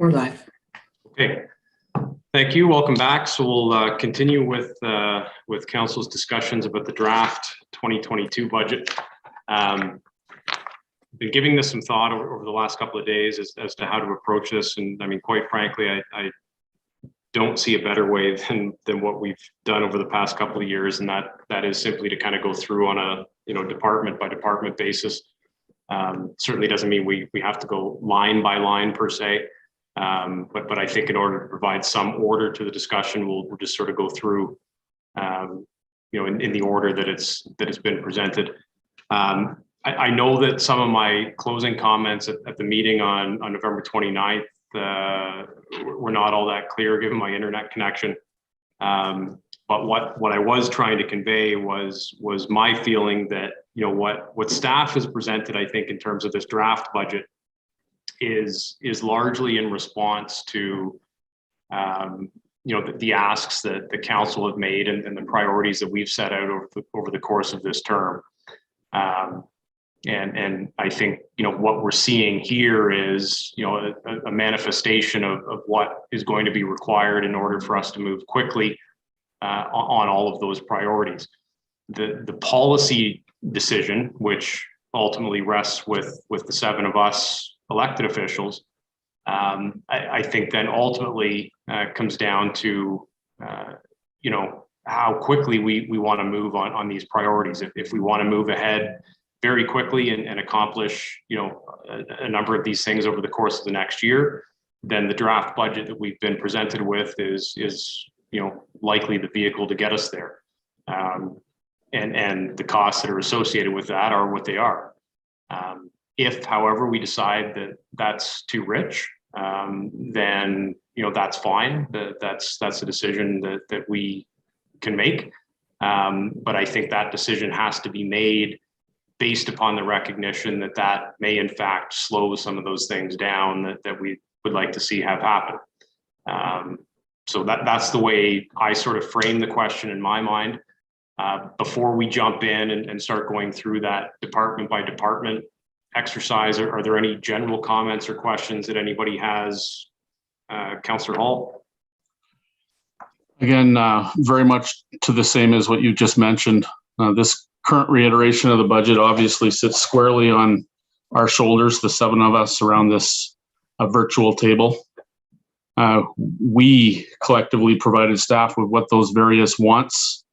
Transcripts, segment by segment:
We're live. Okay, thank you. Welcome back. So we'll continue with Council's discussions about the draft 2022 budget. Been giving this some thought over the last couple of days as to how to approach this, and I mean, quite frankly, I don't see a better way than what we've done over the past couple of years, and that is simply to kind of go through on a department by department basis. Certainly doesn't mean we have to go line by line per se. But I think in order to provide some order to the discussion, we'll just sort of go through, in the order that it's been presented. I know that some of my closing comments at the meeting on November 29th were not all that clear given my internet connection. But what I was trying to convey was my feeling that what staff has presented, I think, in terms of this draft budget is largely in response to the asks that the council have made and the priorities that we've set out over the course of this term. And I think what we're seeing here is a manifestation of what is going to be required in order for us to move quickly on all of those priorities. The policy decision, which ultimately rests with the seven of us elected officials, I think then ultimately comes down to how quickly we want to move on these priorities. If we want to move ahead very quickly and accomplish a number of these things over the course of the next year, then the draft budget that we've been presented with is likely the vehicle to get us there. And the costs that are associated with that are what they are. If, however, we decide that that's too rich, then that's fine. That's a decision that we can make. But I think that decision has to be made based upon the recognition that may in fact slow some of those things down that we would like to see have happen. So that's the way I sort of frame the question in my mind. Before we jump in and start going through that department by department exercise, are there any general comments or questions that anybody has? Councillor Hall? Again, very much to the same as what you just mentioned. This current reiteration of the budget obviously sits squarely on our shoulders, the seven of us around this virtual table. We collectively provided staff with what those various wants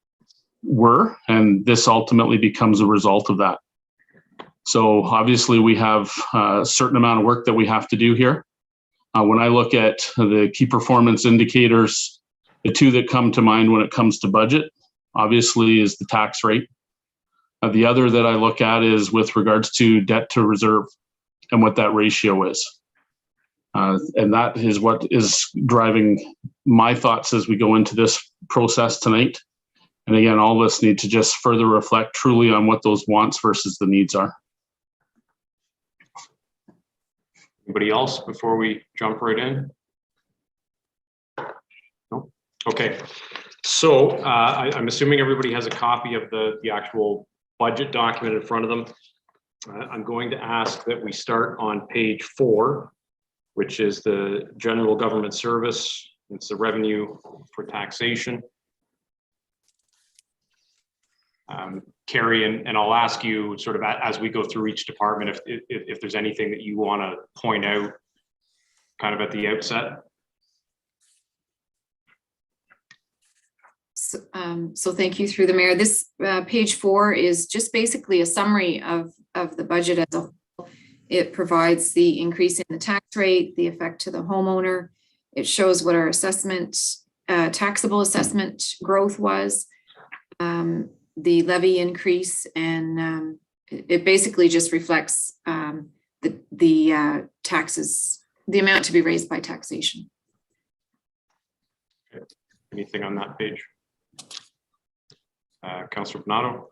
were, and this ultimately becomes a result of that. So obviously we have a certain amount of work that we have to do here. When I look at the key performance indicators, the two that come to mind when it comes to budget, obviously, is the tax rate. The other that I look at is with regards to debt to reserve and what that ratio is. And that is what is driving my thoughts as we go into this process tonight. And again, all of us need to just further reflect truly on what those wants versus the needs are. Anybody else before we jump right in? No? Okay. So I'm assuming everybody has a copy of the actual budget document in front of them. I'm going to ask that we start on page 4, which is the general government service. It's the revenue for taxation. Carrie, and I'll ask you sort of as we go through each department if there's anything that you want to point out kind of at the outset. So thank you through the mayor. This page 4 is just basically a summary of the budget as a whole. It provides the increase in the tax rate, the effect to the homeowner. It shows what our assessment, taxable assessment growth was, the levy increase, and it basically just reflects the taxes, the amount to be raised by taxation. Okay. Anything on that page? Councillor Bernardo?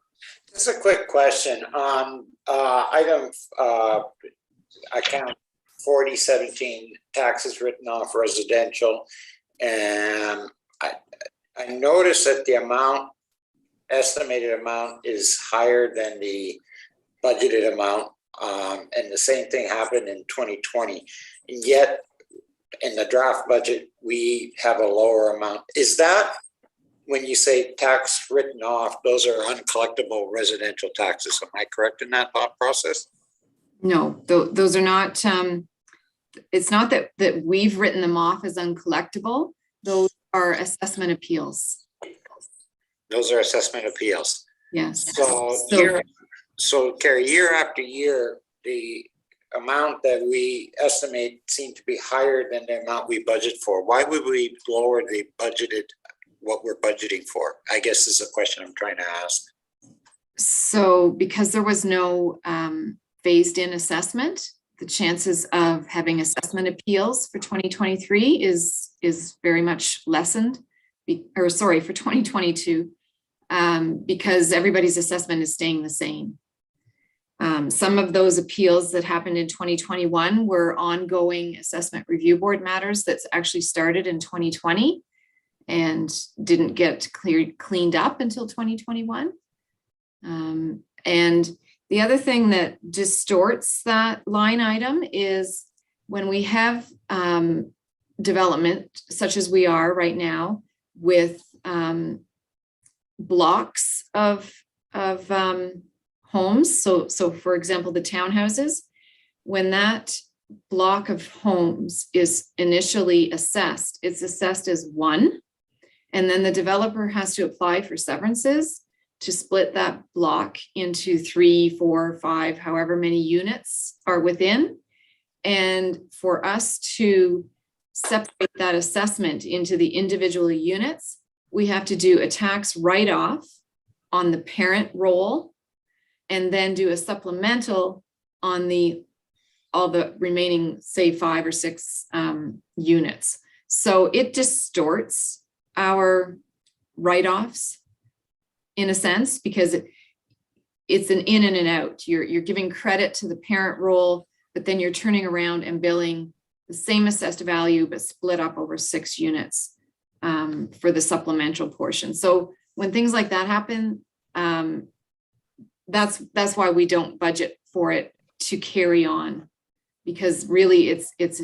Just a quick question on item account 4017, taxes written off residential, and I noticed that the estimated amount is higher than the budgeted amount, and the same thing happened in 2020. And yet in the draft budget, we have a lower amount. Is that, when you say tax written off, those are uncollectible residential taxes? Am I correct in that thought process? No, those are not, it's not that we've written them off as uncollectible. Those are assessment appeals. Those are assessment appeals. Yes. So Carrie, year after year, the amount that we estimate seem to be higher than the amount we budget for. Why would we lower the budgeted, what we're budgeting for? I guess is a question I'm trying to ask. So because there was no phased in assessment, the chances of having assessment appeals for 2023 is very much lessened, for 2022, because everybody's assessment is staying the same. Some of those appeals that happened in 2021 were ongoing assessment review board matters that's actually started in 2020 and didn't get cleaned up until 2021. And the other thing that distorts that line item is when we have development such as we are right now with blocks of homes. So for example, the townhouses, when that block of homes is initially assessed, it's assessed as one, and then the developer has to apply for severances to split that block into 3, 4, 5, however many units are within. And for us to separate that assessment into the individual units, we have to do a tax write-off on the parent roll and then do a supplemental on all the remaining, say, 5 or 6 units. So it distorts our write-offs in a sense, because it's an in and an out. You're giving credit to the parent roll, but then you're turning around and billing the same assessed value, but split up over 6 units for the supplemental portion. So when things like that happen, that's why we don't budget for it to carry on, because really it's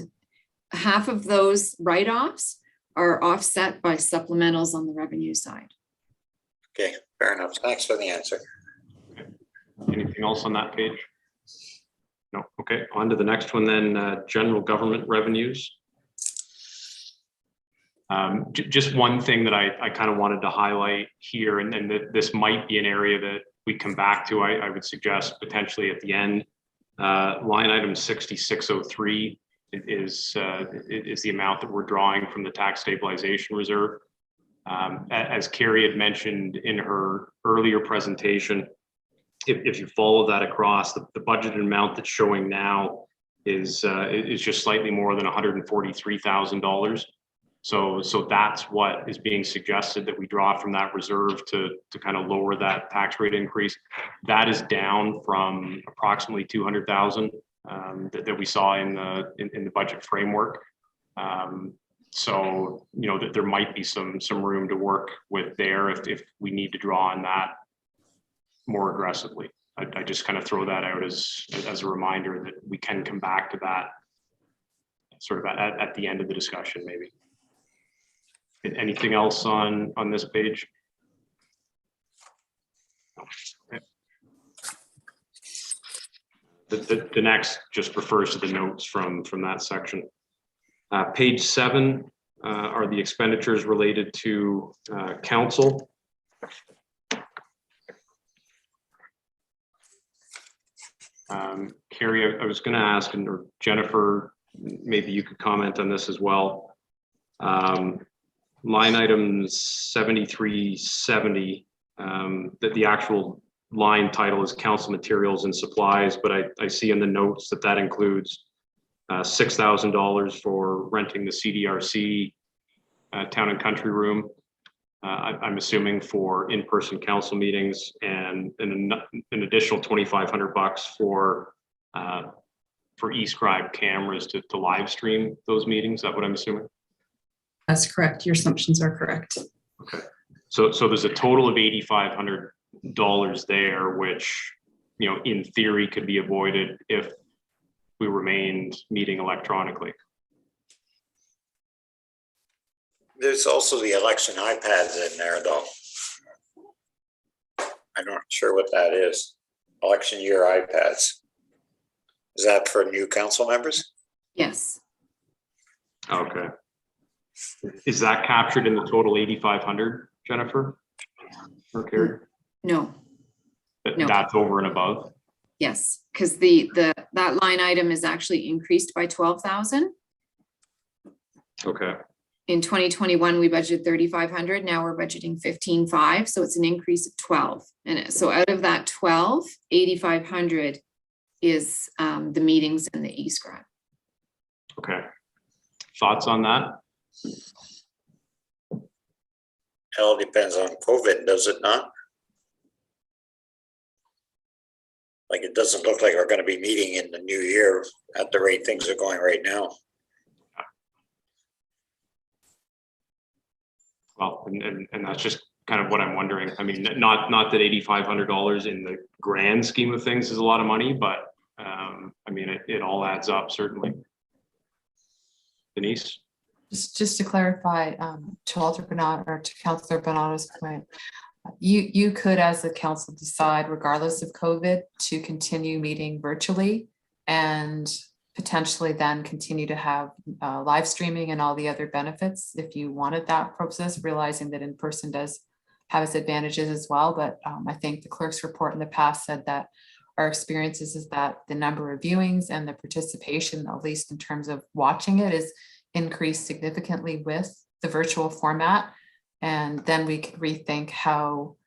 half of those write-offs are offset by supplementals on the revenue side. Okay, fair enough. Thanks for the answer. Okay. Anything else on that page? No. Okay, on to the next one then, general government revenues. Just one thing that I kind of wanted to highlight here, and then this might be an area that we come back to, I would suggest potentially at the end. Line item 6603 is the amount that we're drawing from the Tax Stabilization Reserve. As Carrie had mentioned in her earlier presentation, if you follow that across, the budgeted amount that's showing now is just slightly more than $143,000. So that's what is being suggested, that we draw from that reserve to kind of lower that tax rate increase. That is down from approximately 200,000 that we saw in the budget framework. So, you know, that there might be some room to work with there if we need to draw on that more aggressively. I just kind of throw that out as a reminder that we can come back to that sort of at the end of the discussion, maybe. Anything else on this page? Okay. The next just refers to the notes from that section. Page 7 are the expenditures related to council. Carrie, I was going to ask, or Jennifer, maybe you could comment on this as well. Line item 7370, that the actual line title is council materials and supplies, but I see in the notes that includes $6,000 for renting the CDRC town and country room. I'm assuming for in-person council meetings, and an additional $2,500 for eScribe cameras to live stream those meetings. Is that what I'm assuming? That's correct. Your assumptions are correct. Okay. So there's a total of $8,500 there, which, you know, in theory could be avoided if we remained meeting electronically. There's also the election iPads in there, though. I'm not sure what that is. Election year iPads. Is that for new council members? Yes. Okay. Is that captured in the total 8,500, Jennifer? Or Carrie? No. No. That's over and above? Yes, because that line item is actually increased by 12,000. Okay. In 2021, we budgeted 3,500. Now we're budgeting 15,500. So it's an increase of 12. And so out of that 12, 8,500 is the meetings and the e-scribe. Okay. Thoughts on that? It all depends on COVID, does it not? Like, it doesn't look like we're going to be meeting in the new year at the rate things are going right now. Well, and that's just kind of what I'm wondering. I mean, not that $8,500 in the grand scheme of things is a lot of money, but I mean, it all adds up, certainly. Denise? Just to clarify, to Walter Bernard or to Councillor Bernardo's point, you could, as the council, decide, regardless of COVID, to continue meeting virtually and potentially then continue to have live streaming and all the other benefits if you wanted that process, realizing that in person does have its advantages as well. But I think the clerk's report in the past said that our experiences is that the number of viewings and the participation, at least in terms of watching it, is increased significantly with the virtual format. And then we could rethink how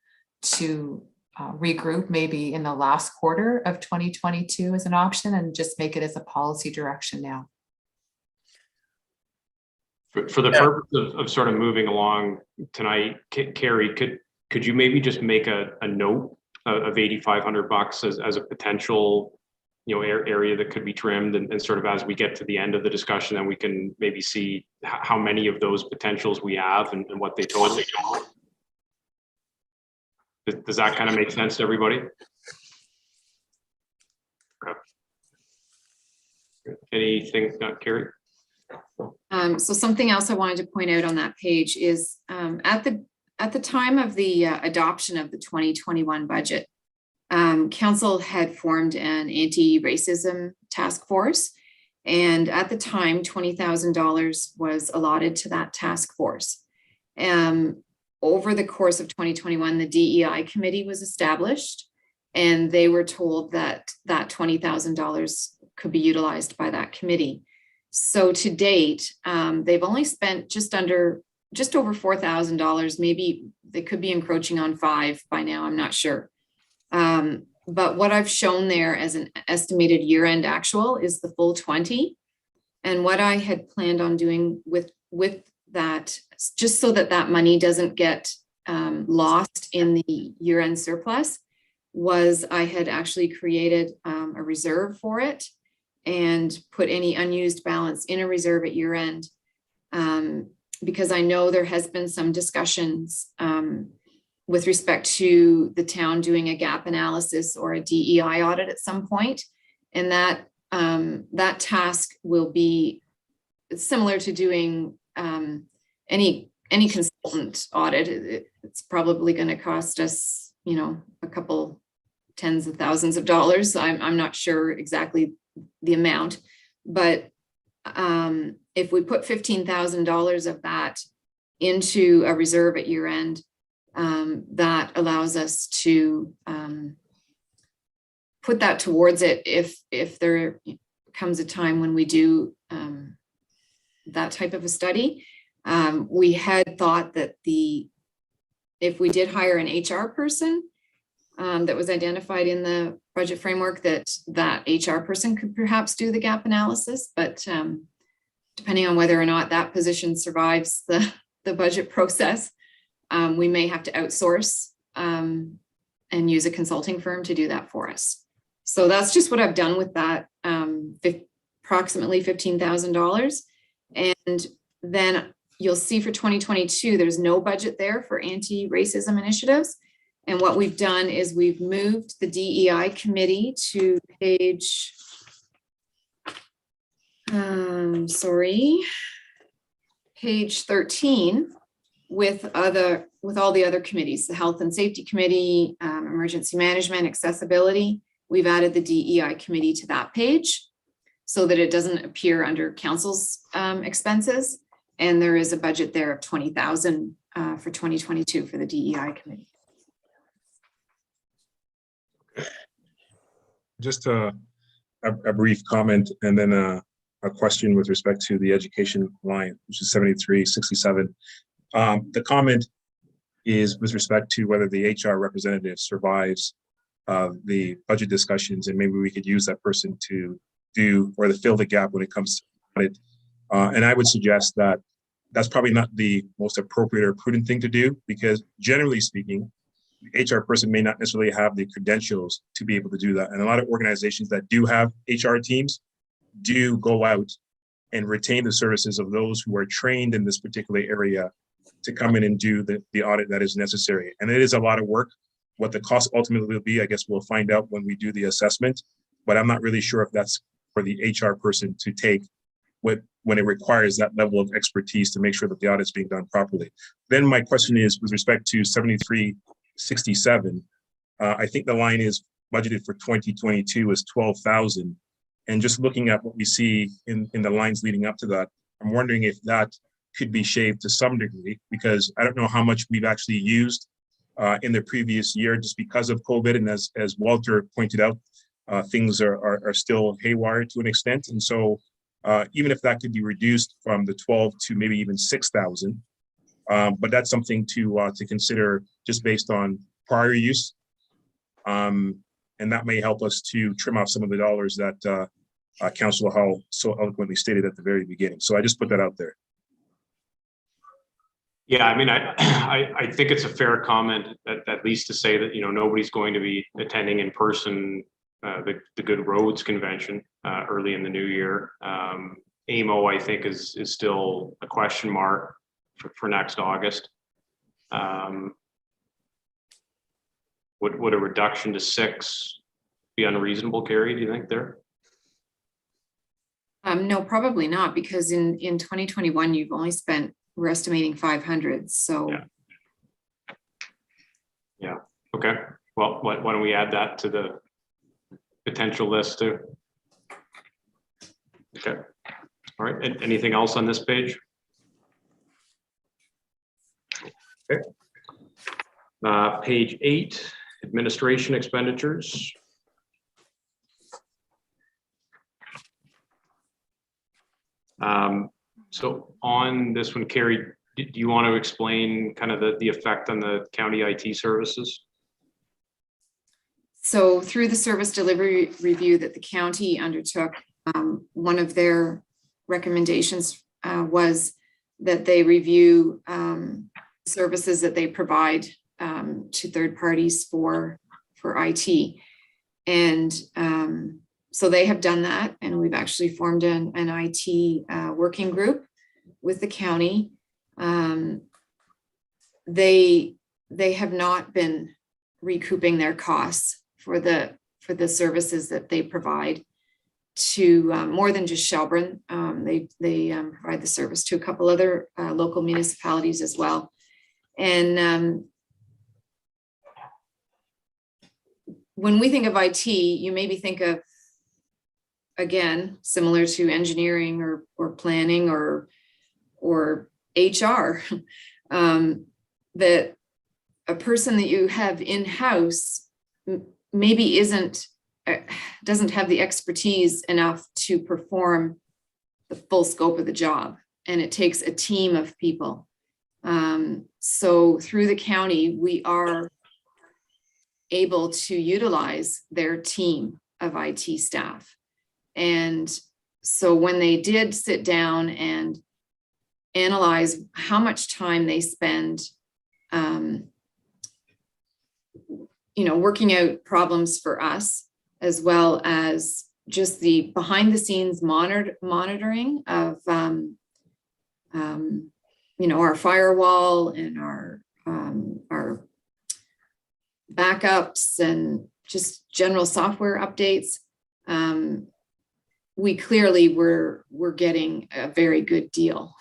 to regroup maybe in the last quarter of 2022 as an option and just make it as a policy direction now. For the purpose of sort of moving along tonight, Carrie, could you maybe just make a note of $8,500 as a potential, area that could be trimmed, and sort of as we get to the end of the discussion, then we can maybe see how many of those potentials we have and what they total. Does that kind of make sense to everybody? Okay. Anything, Carrie? So something else I wanted to point out on that page is at the time of the adoption of the 2021 budget, council had formed an anti-racism task force. And at the time, $20,000 was allotted to that task force. Over the course of 2021, the DEI committee was established, and they were told that that $20,000 could be utilized by that committee. So to date, they've only spent just over $4,000. Maybe they could be encroaching on $5,000 by now, I'm not sure. But what I've shown there as an estimated year-end actual is the full 20. And what I had planned on doing with that, just so that money doesn't get lost in the year-end surplus, was I had actually created a reserve for it and put any unused balance in a reserve at year-end, because I know there has been some discussions with respect to the town doing a gap analysis or a DEI audit at some point. And that task will be similar to doing any consultant audit. It's probably going to cost us, a couple tens of thousands of dollars. I'm not sure exactly the amount, but if we put $15,000 of that into a reserve at year end, that allows us to put that towards it if there comes a time when we do that type of a study. We had thought that if we did hire an HR person that was identified in the budget framework, that HR person could perhaps do the gap analysis, but depending on whether or not that position survives the budget process, we may have to outsource and use a consulting firm to do that for us. So that's just what I've done with that approximately $15,000. And then you'll see for 2022, there's no budget there for anti-racism initiatives. And what we've done is we've moved the DEI committee to page, page 13, with all the other committees, the Health and Safety Committee, Emergency Management, Accessibility, we've added the DEI committee to that page so that it doesn't appear under council's expenses. And there is a budget there of 20,000 for 2022 for the DEI committee. Just a brief comment and then a question with respect to the education line, which is 7367. The comment is with respect to whether the HR representative survives the budget discussions, and maybe we could use that person to do or to fill the gap when it comes to it. And I would suggest that that's probably not the most appropriate or prudent thing to do, because generally speaking, the HR person may not necessarily have the credentials to be able to do that. And a lot of organizations that do have HR teams do go out and retain the services of those who are trained in this particular area to come in and do the audit that is necessary. And it is a lot of work. What the cost ultimately will be, I guess we'll find out when we do the assessment, but I'm not really sure if that's for the HR person to take when it requires that level of expertise to make sure that the audit is being done properly. Then my question is with respect to 7367, I think the line is budgeted for 2022 is 12,000. And just looking at what we see in the lines leading up to that, I'm wondering if that could be shaved to some degree, because I don't know how much we've actually used in the previous year just because of COVID. And as Walter pointed out, things are still haywire to an extent. And so even if that could be reduced from the 12 to maybe even 6,000, but that's something to consider just based on prior use. And that may help us to trim off some of the dollars that Councillor Hall so eloquently stated at the very beginning. So I just put that out there. Yeah, I mean, I think it's a fair comment, at least to say that, nobody's going to be attending in person the Good Roads Convention early in the new year. AMO, I think, is still a question mark for next August. Would a reduction to 6 be unreasonable, Carrie, do you think there? No, probably not, because in 2021, you've only spent, we're estimating 500, so. Yeah, okay. Well, why don't we add that to the potential list too? Okay, all right, anything else on this page? Okay. Page 8, administration expenditures. So on this one, Carrie, do you want to explain kind of the effect on the county IT services? So through the service delivery review that the county undertook, one of their recommendations was that they review services that they provide to third parties for IT. And so they have done that, and we've actually formed an IT working group with the county. They have not been recouping their costs for the services that they provide to more than just Shelburne. They provide the service to a couple other local municipalities as well. And when we think of IT, you maybe think of, again, similar to engineering or planning or HR, that a person that you have in-house maybe doesn't have the expertise enough to perform the full scope of the job, and it takes a team of people. So through the county, we are able to utilize their team of IT staff. And so when they did sit down and analyze how much time they spend, working out problems for us, as well as just the behind the scenes monitoring of, our firewall and our backups and just general software updates, we clearly were getting a very good deal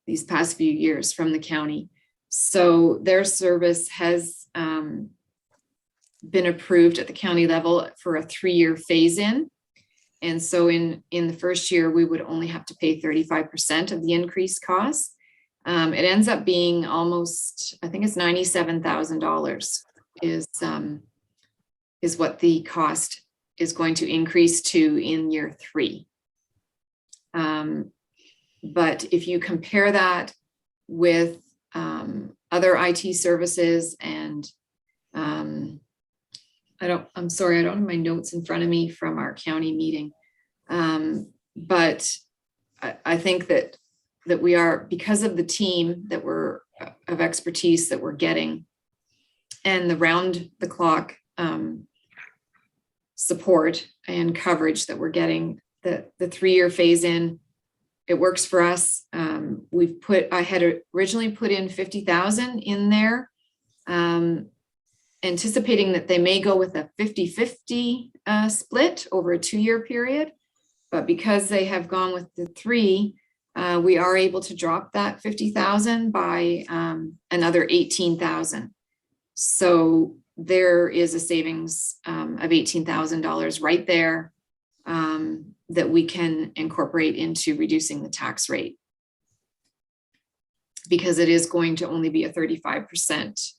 these past few years from the county. So their service has been approved at the county level for a 3-year phase-in. And so in the first year, we would only have to pay 35% of the increased costs. It ends up being almost, I think it's $97,000 is what the cost is going to increase to in year 3. But if you compare that with other IT services and I'm sorry, I don't have my notes in front of me from our county meeting. But I think that we are, because of the team that we're of expertise that we're getting and the round the clock support and coverage that we're getting, the 3-year phase in, it works for us. I had originally put in 50,000 in there, anticipating that they may go with a 50-50 split over a 2-year period. But because they have gone with the 3, we are able to drop that 50,000 by another 18,000. So there is a savings of $18,000 right there that we can incorporate into reducing the tax rate, because it is going to only be a 35%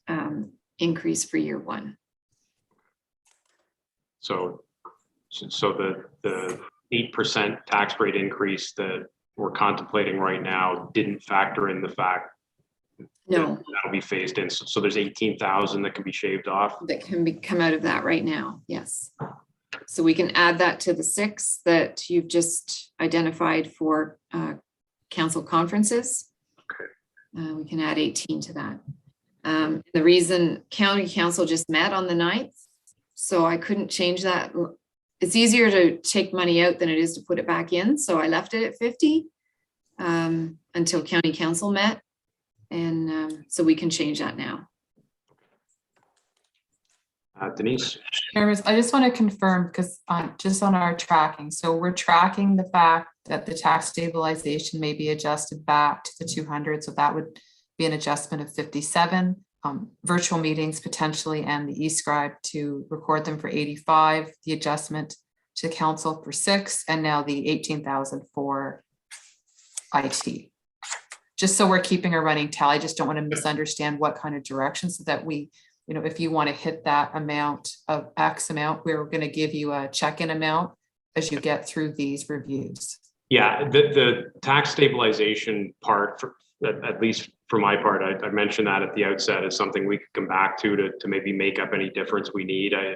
increase for year 1. So the 8% tax rate increase that we're contemplating right now didn't factor in the fact No, that'll be phased in. So there's 18,000 that can be shaved off. that can come out of that right now. Yes. So we can add that to the 6 that you've just identified for council conferences. Okay. We can add 18 to that. The reason county council just met on the 9th, so I couldn't change that. It's easier to take money out than it is to put it back in. So I left it at 50 until county council met. And so we can change that now. Denise? I just want to confirm, because just on our tracking, so we're tracking the fact that the tax stabilization may be adjusted back to the 200. So that would be an adjustment of 57. Virtual meetings potentially, and the e-scribe to record them for 85, the adjustment to council for 6, and now the 18,000 for IT. Just so we're keeping a running tally, I just don't want to misunderstand what kind of direction, so that we, if you want to hit that amount of X amount, we're going to give you a check-in amount as you get through these reviews. Yeah, the tax stabilization part, at least for my part, I mentioned that at the outset as something we could come back to maybe make up any difference we need. I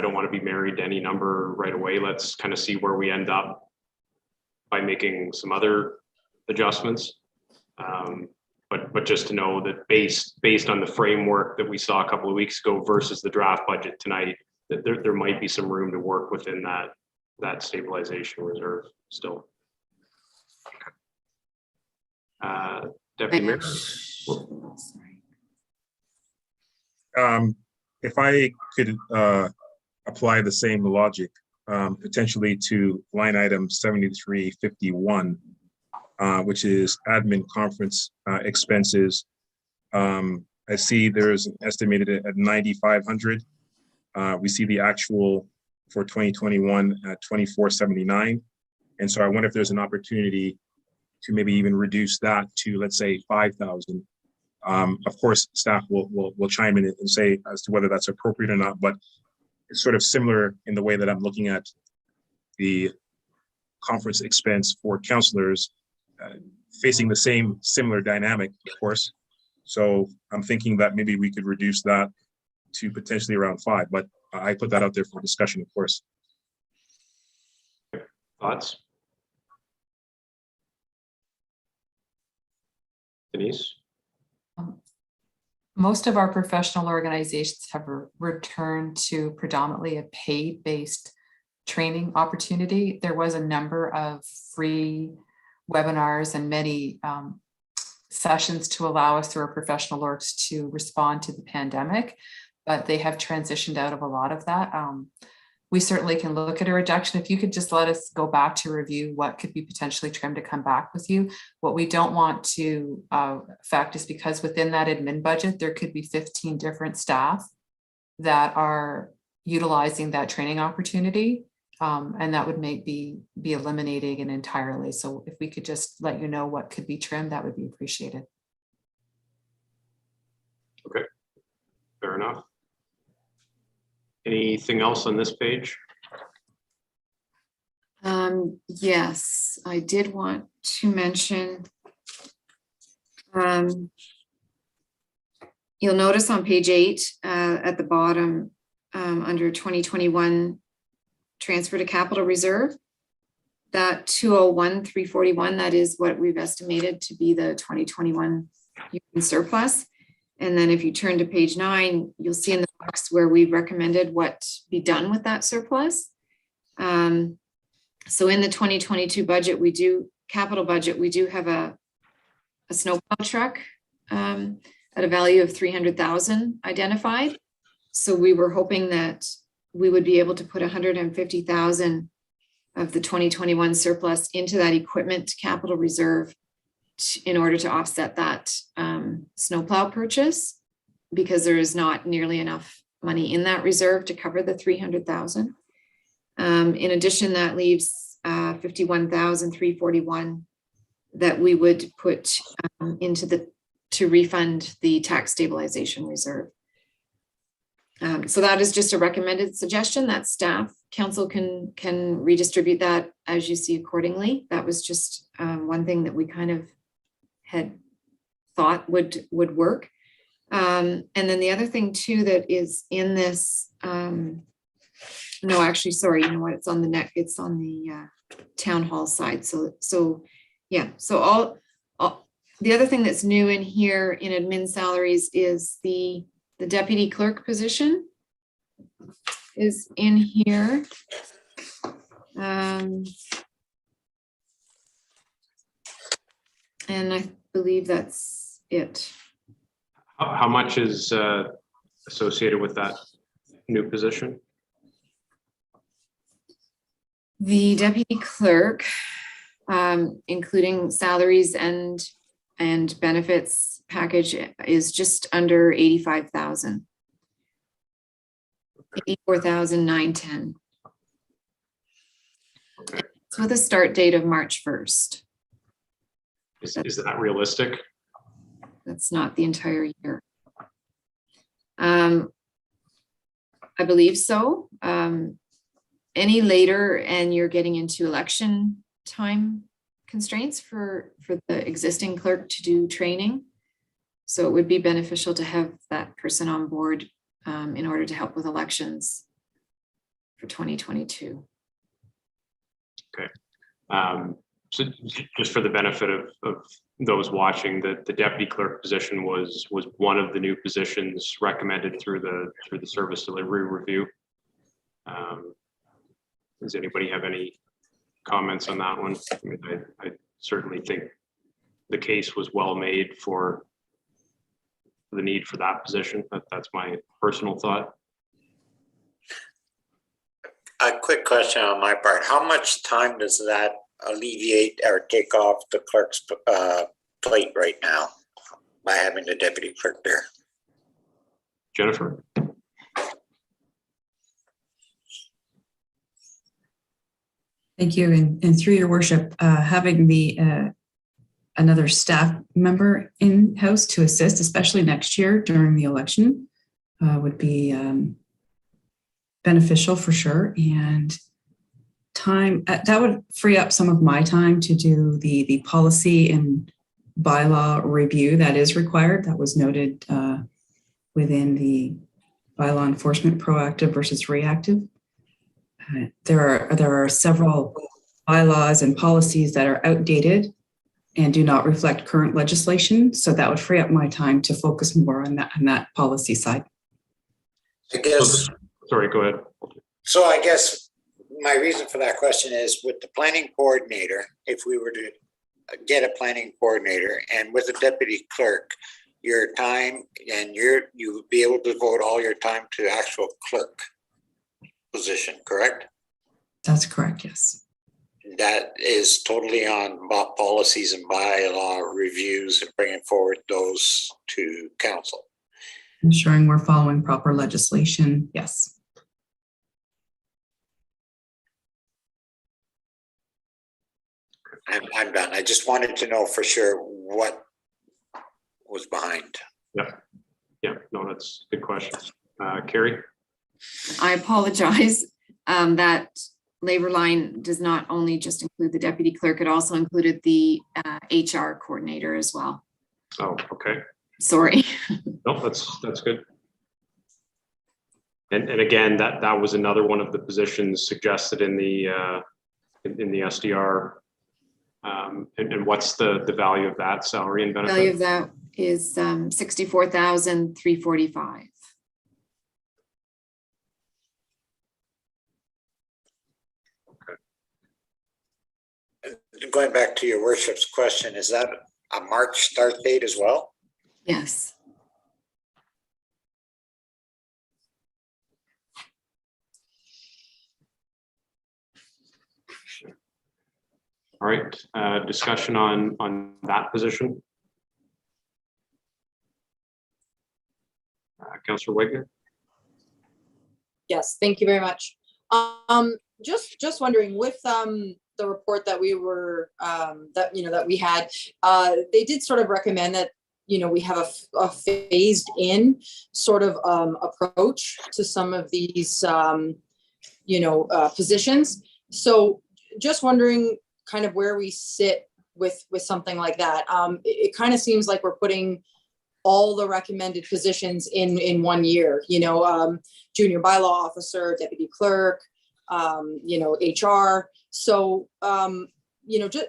don't want to be married to any number right away. Let's kind of see where we end up by making some other adjustments. But just to know that based on the framework that we saw a couple of weeks ago versus the draft budget tonight, that there might be some room to work within that stabilization reserve still. Deputy Mayor. If I could apply the same logic potentially to line item 7351, which is admin conference expenses. I see there's an estimated at 9,500. We see the actual for 2021 at 2,479. And so I wonder if there's an opportunity to maybe even reduce that to, let's say, 5,000. Of course, staff will chime in and say as to whether that's appropriate or not, but it's sort of similar in the way that I'm looking at the conference expense for councillors, facing the same similar dynamic, of course. So I'm thinking that maybe we could reduce that to potentially around 5, but I put that out there for discussion, of course. Thoughts? Denise? Most of our professional organizations have returned to predominantly a paid-based training opportunity. There was a number of free webinars and many sessions to allow us through our professional orgs to respond to the pandemic, but they have transitioned out of a lot of that. we certainly can look at a reduction. If you could just let us go back to review what could be potentially trimmed to come back with you. What we don't want to affect is because within that admin budget, there could be 15 different staff that are utilizing that training opportunity. And that would be eliminating it entirely. So if we could just let you know what could be trimmed, that would be appreciated. Okay, fair enough. Anything else on this page? Yes, I did want to mention. You'll notice on page 8 at the bottom under 2021 transfer to capital reserve, that 201,341, that is what we've estimated to be the 2021 surplus. And then if you turn to page 9, you'll see in the box where we've recommended what be done with that surplus. So in the 2022 budget, capital budget, we do have a snowplow truck at a value of 300,000 identified. So we were hoping that we would be able to put 150,000 of the 2021 surplus into that equipment capital reserve in order to offset that snowplow purchase, because there is not nearly enough money in that reserve to cover the 300,000. In addition, that leaves 51,341 that we would put to refund the tax stabilization reserve. So that is just a recommended suggestion that staff council can redistribute that as you see accordingly. That was just one thing that we kind of had thought would work. And then the other thing too that is in this, no, actually, sorry, you know what? It's on the it's on the town hall side. So yeah. So all the other thing that's new in here in admin salaries is the deputy clerk position is in here. And I believe that's it. How much is associated with that new position? The deputy clerk, including salaries and benefits package, is just under 85,000. 84,910. Okay. It's with a start date of March 1st. Is that realistic? That's not the entire year. I believe so. Any later and you're getting into election time constraints for the existing clerk to do training. So it would be beneficial to have that person on board in order to help with elections for 2022. Okay. So just for the benefit of those watching, the deputy clerk position was one of the new positions recommended through the service delivery review. Does anybody have any comments on that one? I mean, I certainly think the case was well made for the need for that position. That's my personal thought. A quick question on my part. How much time does that alleviate or take off the clerk's plate right now by having the deputy clerk there? Jennifer? Thank you. And through your worship, having the another staff member in-house to assist, especially next year during the election, would be beneficial for sure. And time that would free up some of my time to do the policy and bylaw review that is required. That was noted within the bylaw enforcement, proactive versus reactive. There are several bylaws and policies that are outdated and do not reflect current legislation. So that would free up my time to focus more on that policy side. I guess. Sorry, go ahead. So I guess my reason for that question is with the planning coordinator, if we were to get a planning coordinator and with a deputy clerk, your time and you would be able to devote all your time to actual clerk. position, correct? That's correct, yes. That is totally on policies and bylaw reviews and bringing forward those to council. Ensuring we're following proper legislation, yes. I'm done. I just wanted to know for sure what was behind. Yeah, no, that's a good question. Carrie? I apologize. That labor line does not only just include the deputy clerk, it also included the HR coordinator as well. Oh, okay. Sorry. No, that's good. And again, that was another one of the positions suggested in the SDR. And what's the value of that salary and benefit? Value of that is 64,345. Going back to your worship's question, is that a March start date as well? Yes. All right, discussion on that position. Councillor Wagner. Yes, thank you very much. Just wondering with the report that we were that we had, they did sort of recommend that we have a phased in sort of approach to some of these positions. So just wondering kind of where we sit with something like that. It kind of seems like we're putting all the recommended positions in 1 year, junior bylaw officer, deputy clerk, HR. So,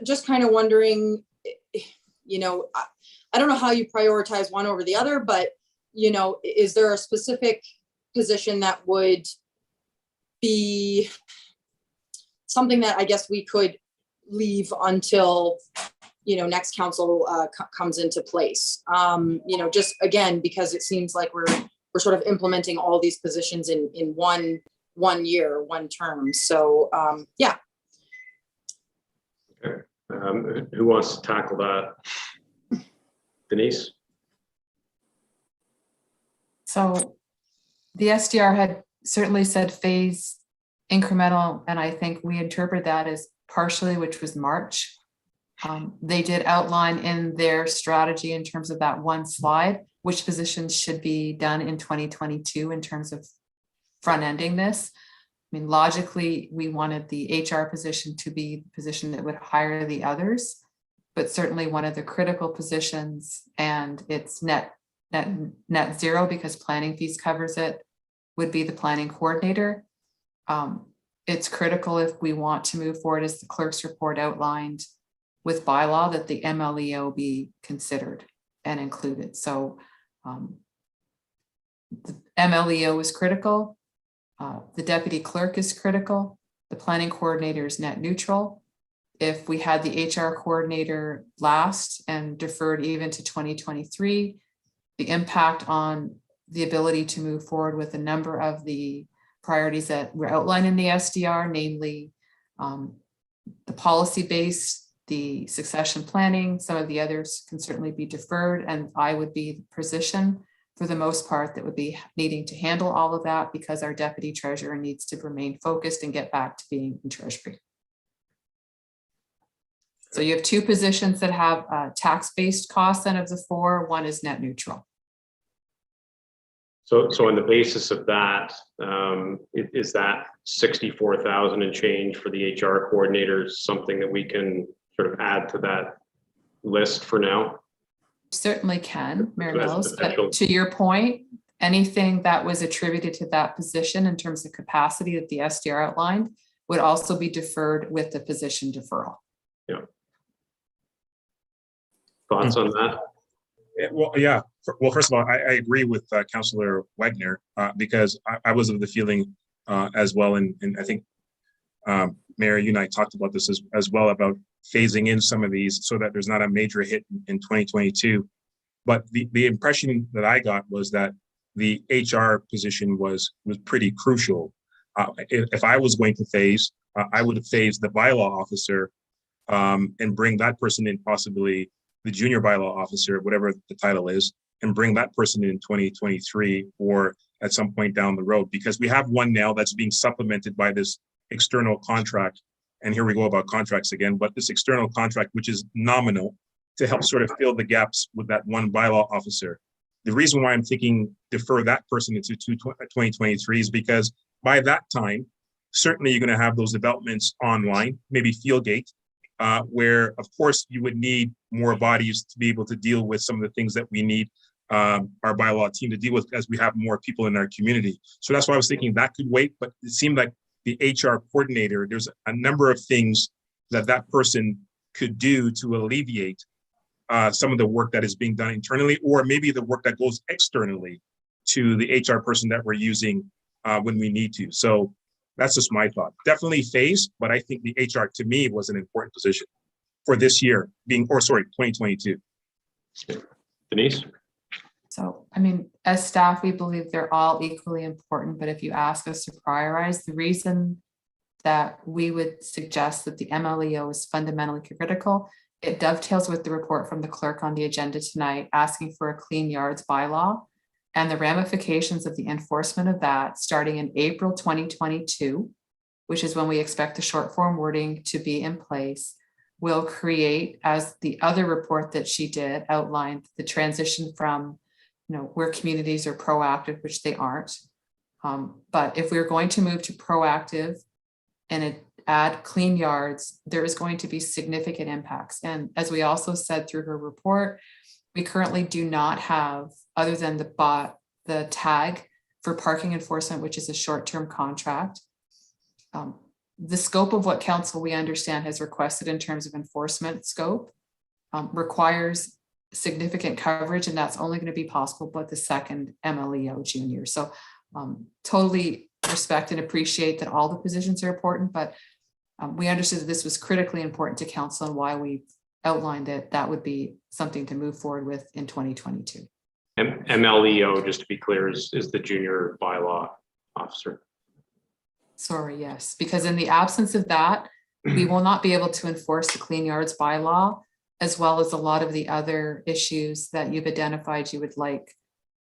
just kind of wondering, I don't know how you prioritize one over the other, but, is there a specific position that would be something that I guess we could leave until next council comes into place? Just again, because it seems like we're sort of implementing all these positions in one year, one term. So yeah. Okay. Who wants to tackle that? Denise? So the SDR had certainly said phase incremental, and I think we interpret that as partially, which was March. They did outline in their strategy in terms of that one slide, which positions should be done in 2022 in terms of front ending this. I mean, logically, we wanted the HR position to be the position that would hire the others, but certainly one of the critical positions, and it's net zero because planning fees covers it, would be the planning coordinator. It's critical if we want to move forward, as the clerk's report outlined, with bylaw, that the MLEO be considered and included. So the MLEO is critical. The deputy clerk is critical. The planning coordinator is net neutral. If we had the HR coordinator last and deferred even to 2023, the impact on the ability to move forward with a number of the priorities that were outlined in the SDR, namely the policy base, the succession planning, some of the others can certainly be deferred, and I would be the position for the most part that would be needing to handle all of that, because our deputy treasurer needs to remain focused and get back to being in treasury. So you have two positions that have tax-based costs, and of the four, one is net neutral. So on the basis of that, is that 64,000 and change for the HR coordinators something that we can sort of add to that list for now? Certainly can, Mayor So that's Mills, potential. but to your point, anything that was attributed to that position in terms of capacity that the SDR outlined would also be deferred with the position deferral. Yeah. Thoughts on that? Well, yeah. Well, first of all, I agree with Councillor Wagner because I was of the feeling as well, and I think Mayor, you and I talked about this as well, about phasing in some of these so that there's not a major hit in 2022. But the impression that I got was that the HR position was pretty crucial If I was going to phase, I would have phased the bylaw officer and bring that person in, possibly the junior bylaw officer, whatever the title is, and bring that person in 2023 or at some point down the road, because we have one now that's being supplemented by this external contract. And here we go about contracts again, but this external contract, which is nominal, to help sort of fill the gaps with that one bylaw officer. The reason why I'm thinking defer that person into 2023 is because by that time, certainly you're going to have those developments online, maybe Fieldgate, where of course you would need more bodies to be able to deal with some of the things that we need our bylaw team to deal with as we have more people in our community. So that's why I was thinking that could wait, but it seemed like the HR coordinator, there's a number of things that that person could do to alleviate some of the work that is being done internally, or maybe the work that goes externally to the HR person that we're using when we need to. So that's just my thought. Definitely phase, but I think the HR to me was an important position for this year 2022. Denise? So, I mean, as staff, we believe they're all equally important, but if you ask us to prioritize, the reason that we would suggest that the MLEO is fundamentally critical, it dovetails with the report from the clerk on the agenda tonight, asking for a clean yards bylaw and the ramifications of the enforcement of that starting in April 2022, which is when we expect the short form wording to be in place, will create, as the other report that she did outlined, the transition from, where communities are proactive, which they aren't. But if we're going to move to proactive and add clean yards, there is going to be significant impacts. And as we also said through her report, we currently do not have, other than the tag for parking enforcement, which is a short-term contract. The scope of what council, we understand, has requested in terms of enforcement scope requires significant coverage, and that's only going to be possible with the second MLEO junior. So totally respect and appreciate that all the positions are important, but we understood that this was critically important to council and why we outlined that that would be something to move forward with in 2022. MLEO, just to be clear, is the junior bylaw officer. Sorry, yes, because in the absence of that, we will not be able to enforce the clean yards bylaw, as well as a lot of the other issues that you've identified you would like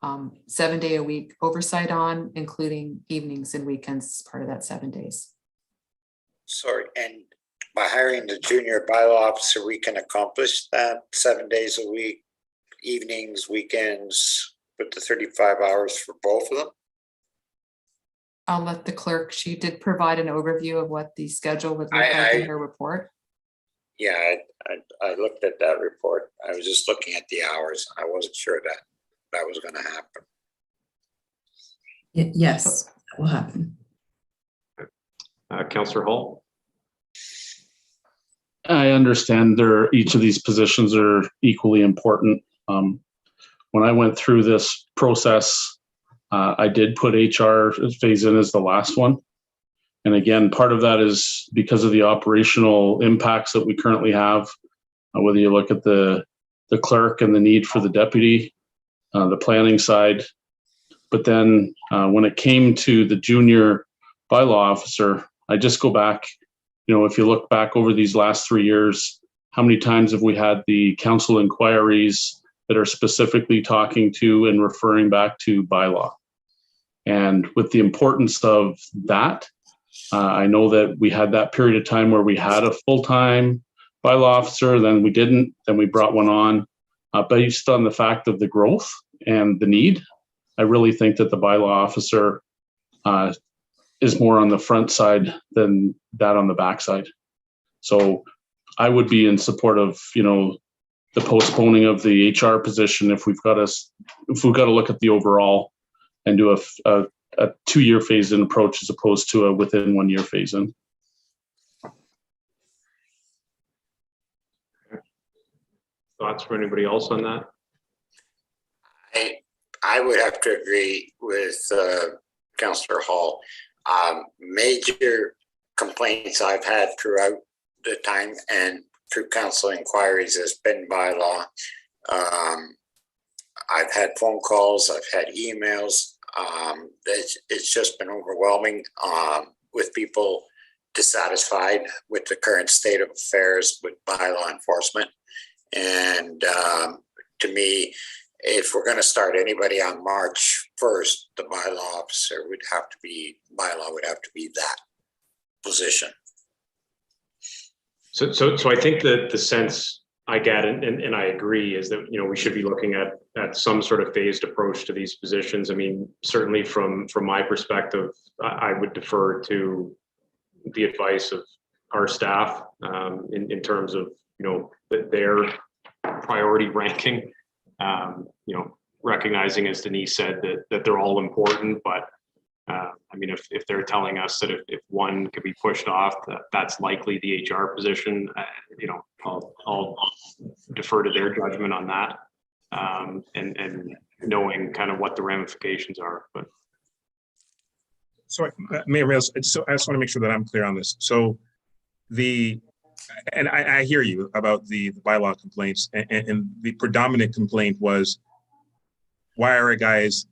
7-day-a-week oversight on, including evenings and weekends as part of that 7 days. Sorry, and by hiring the junior bylaw officer, we can accomplish that 7 days a week, evenings, weekends, with the 35 hours for both of them? I'll let the clerk, she did provide an overview of what the schedule would look like in her report. Yeah, I looked at that report. I was just looking at the hours. I wasn't sure that that was going to happen. Yes, that will happen. Councillor Hall? I understand each of these positions are equally important. When I went through this process, I did put HR phase in as the last one. And again, part of that is because of the operational impacts that we currently have, whether you look at the clerk and the need for the deputy, the planning side. But then when it came to the junior bylaw officer, I just go back, if you look back over these last 3 years, how many times have we had the council inquiries that are specifically talking to and referring back to bylaw? And with the importance of that, I know that we had that period of time where we had a full-time bylaw officer, then we didn't, then we brought one on. Based on the fact of the growth and the need, I really think that the bylaw officer is more on the front side than that on the back side. So I would be in support of, the postponing of the HR position if we've got to look at the overall and do a 2-year phase-in approach as opposed to a within 1 year phase-in. Thoughts from anybody else on that? I would have to agree with Councillor Hall. Major complaints I've had throughout the time and through council inquiries has been bylaw. I've had phone calls, I've had emails. It's just been overwhelming with people dissatisfied with the current state of affairs with bylaw enforcement. And to me, if we're going to start anybody on March 1st, the bylaw officer would have to be, bylaw would have to be that position. So I think that the sense I get, and I agree, is that, you know, we should be looking at some sort of phased approach to these positions. I mean, certainly from my perspective, I would defer to the advice of our staff in terms of, you know, their priority ranking. You know, recognizing, as Denise said, that they're all important, but I mean, if they're telling us that if one could be pushed off, that's likely the HR position, you know, I'll defer to their judgment on that, and knowing kind of what the ramifications are. But So, Mayor Mills, so I just want to make sure that I'm clear on this. So and I hear you about the bylaw complaints, and the predominant complaint was, why are guys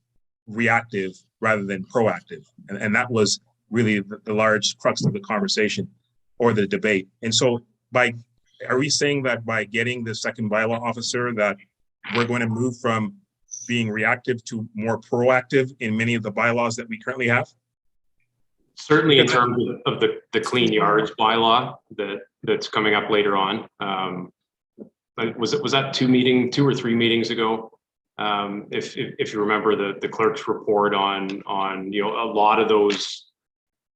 reactive rather than proactive? And that was really the large crux of the conversation or the debate. And so are we saying that by getting the second bylaw officer that we're going to move from being reactive to more proactive in many of the bylaws that we currently have? certainly in terms of the clean yards bylaw that's coming up later on. Was that 2 or 3 meetings ago? If you remember the clerk's report on, you know, a lot of those,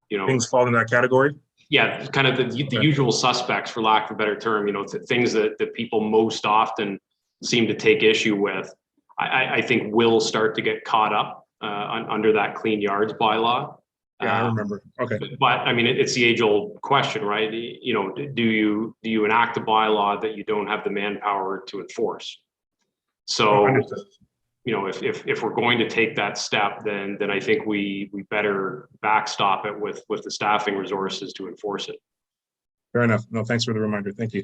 you know, Things fall in that category? Yeah, kind of the usual suspects, for lack of a better term, you know, things that people most often seem to take issue with, I think will start to get caught up under that clean yards bylaw. Yeah, I remember. Okay. But I mean, it's the age-old question, right? You know, do you enact a bylaw that you don't have the manpower to enforce? So, you know, if we're going to take that step, then I think we better backstop it with the staffing resources to enforce it. Fair enough. No, thanks for the reminder. Thank you.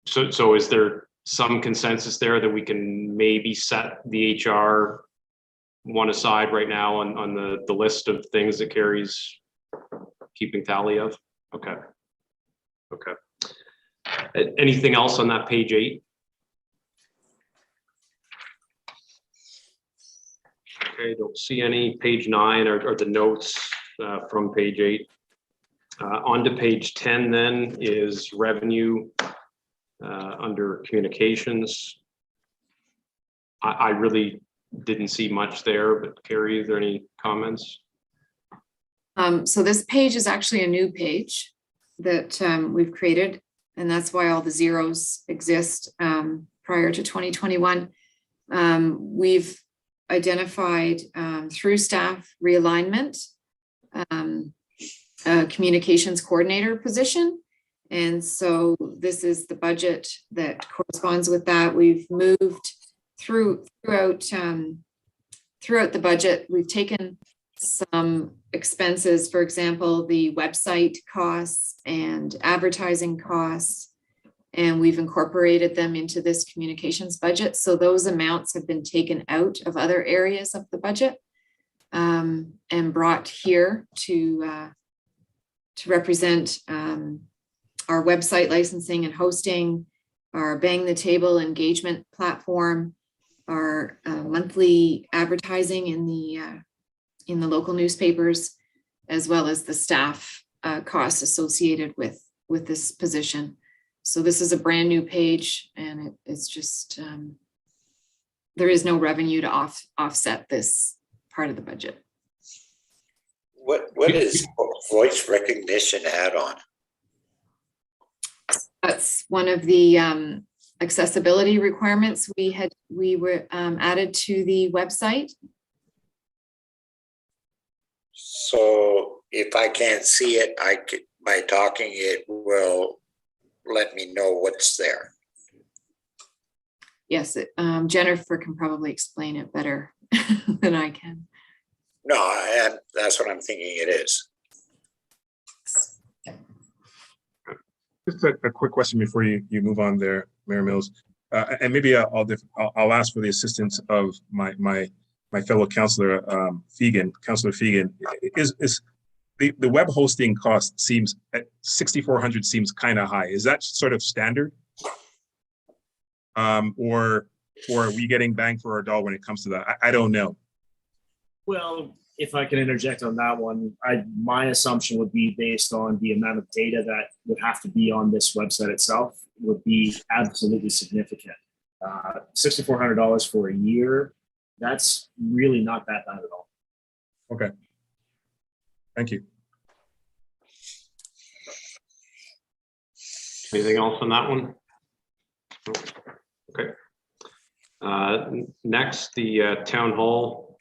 So is there some consensus there that we can maybe set the HR one aside right now on the list of things that Carrie's keeping tally of? Okay. Anything else on that page 8? Okay, don't see any. Page 9 or the notes from page 8. On to page 10 then is revenue under communications. I really didn't see much there, but Carrie, is there any comments? So this page is actually a new page that we've created, and that's why all the zeros exist prior to 2021. We've identified through staff realignment, a communications coordinator position. And so this is the budget that corresponds with that. We've moved throughout the budget. We've taken some expenses, for example, the website costs and advertising costs, and we've incorporated them into this communications budget. So those amounts have been taken out of other areas of the budget and brought here to represent our website licensing and hosting, our Bang the Table engagement platform, our monthly advertising in the local newspapers, as well as the staff costs associated with this position. So this is a brand new page, and it's just, there is no revenue to offset this part of the budget. What is voice recognition add-on? That's one of the accessibility requirements we were added to the website. So if I can't see it, by talking, it will let me know what's there. Yes, Jennifer can probably explain it better than I can. No, that's what I'm thinking it is. Just a quick question before you move on there, Mayor Mills. and maybe I'll ask for the assistance of my fellow councillor, Councillor Fegan. Is the web hosting cost seems at 6,400 seems kind of high. Is that sort of standard? Or are we getting bang for our dollar when it comes to that? I don't know. Well, if I can interject on that one, my assumption would be based on the amount of data that would have to be on this website itself would be absolutely significant. $6,400 for a year, that's really not that bad at all. Okay. Thank you. Anything else on that one? Okay. Next, the town hall